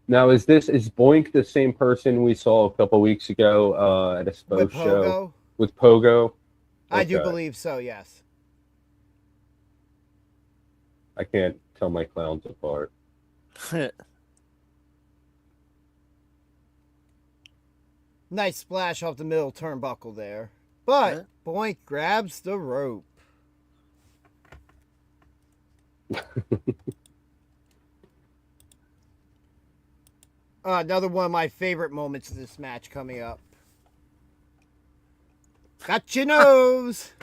Now, is Boink the same person we saw a couple weeks ago at a SPO show with Pogo? Okay. I do believe so, yes. I can't tell my clowns apart. Nice splash off the middle turnbuckle there. But Boink grabs the rope. Another one of my favorite moments of this match coming up. Got your nose.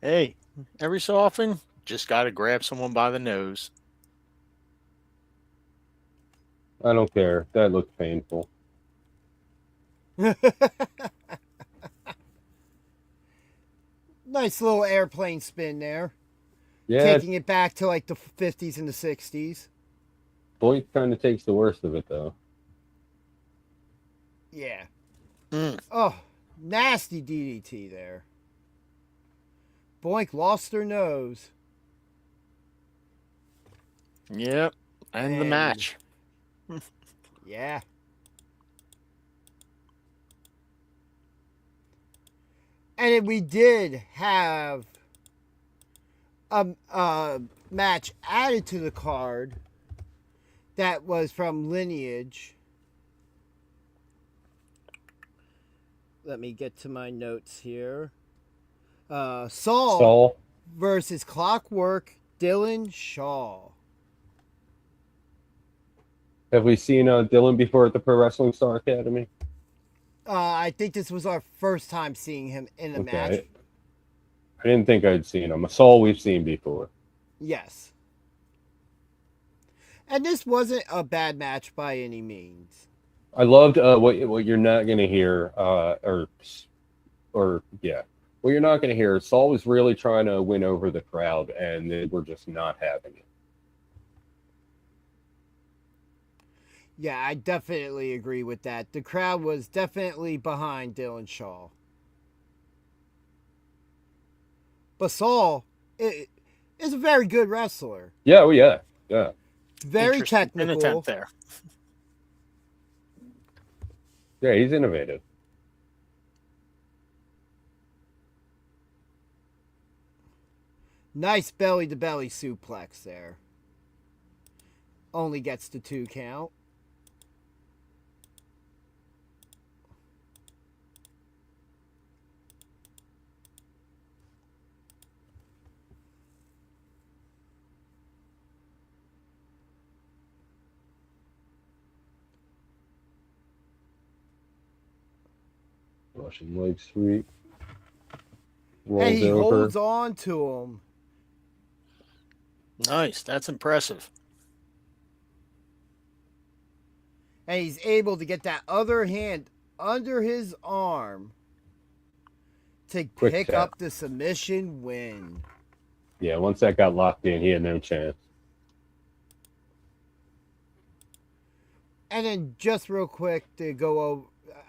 Hey, every so often, just got to grab someone by the nose. I don't care. That looked painful. Nice little airplane spin there. Yeah. Taking it back to like the 50s and the 60s. Boink kind of takes the worst of it, though. Yeah. Oh, nasty DDT there. Boink lost her nose. Yep. And the match. Yeah. And then we did have a match added to the card that was from Lineage. Let me get to my notes here. Saul versus Clockwork Dylan Shaw. Have we seen Dylan before at the Pro Wrestling Star Academy? I think this was our first time seeing him in a match. I didn't think I'd seen him. Saul we've seen before. Yes. And this wasn't a bad match by any means. I loved what you're not going to hear, what you're not going to hear. Saul was really trying to win over the crowd, and they were just not having it. Yeah, I definitely agree with that. The crowd was definitely behind Dylan Shaw. But Saul is a very good wrestler. Yeah, well, yeah. Very technical. Attempt there. Yeah, he's innovative. Nice belly-to-belly suplex there. Only gets the 2 count. Russian leg sweep. And he holds on to him. Nice. That's impressive. And he's able to get that other hand under his arm to pick up the submission win. Yeah, once that got locked in, he had no chance. And then just real quick to go over,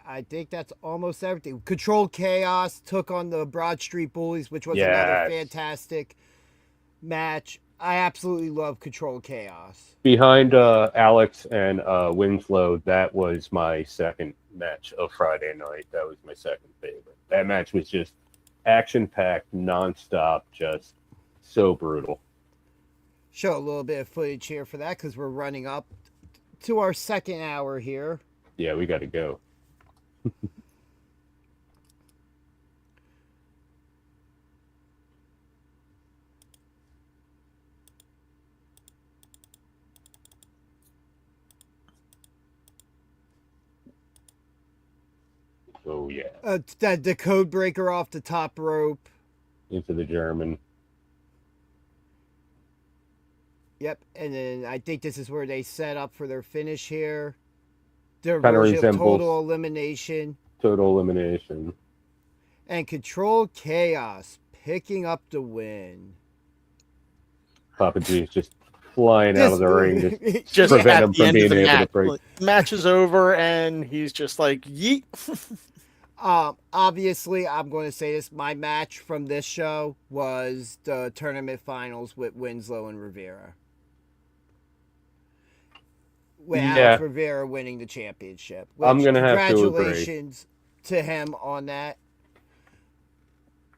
I think that's almost everything. Controlled Chaos took on the Broad Street Bullies, which was another fantastic match. I absolutely love Controlled Chaos. Behind Alex and Winslow, that was my second match of Friday night. That was my second favorite. That match was just action-packed, nonstop, just so brutal. Show a little bit of footage here for that because we're running up to our second hour here. Yeah, we got to go. Oh, yeah. The code breaker off the top rope. Into the German. Yep, and then I think this is where they set up for their finish here. Their Kind of version of resembles total elimination. Total elimination. And Controlled Chaos picking up the win. Papa G's just flying out of the ring Just prevent at him the from end being of the able match. to break. Like, match is over, and he's just like, yeet. Obviously, I'm going to say this. My match from this show was the tournament finals with Winslow and Rivera. With Alex Rivera winning the championship. I'm going to have to agree. Congratulations to him on that.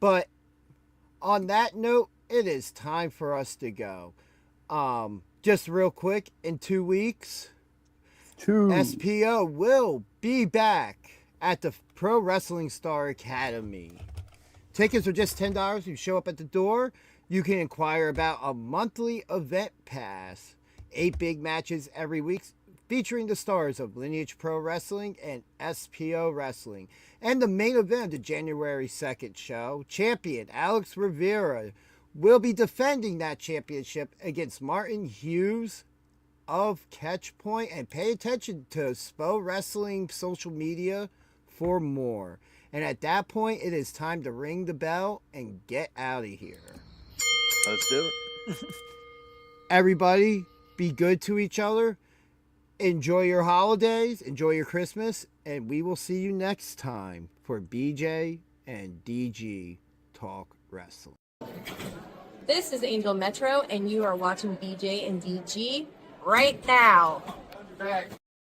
But on that note, it is time for us to go. Just real quick, in 2 weeks, SPO will be back at the Pro Wrestling Star Academy. Tickets are just $10. You show up at the door. You can inquire about a monthly event pass. 8 big matches every week featuring the stars of Lineage Pro Wrestling and SPO Wrestling. And the main event of the January 2nd show, champion Alex Rivera will be defending that championship against Martin Hughes of Catchpoint. And pay attention to SPO Wrestling social media for more. And at that point, it is time to ring the bell and get out of here. Let's do it. Everybody, be good to each other. Enjoy your holidays. Enjoy your Christmas. And we will see you next time for BJ and DG Talk Wrestling. This is Angel Metro, and you are watching BJ and DG right now.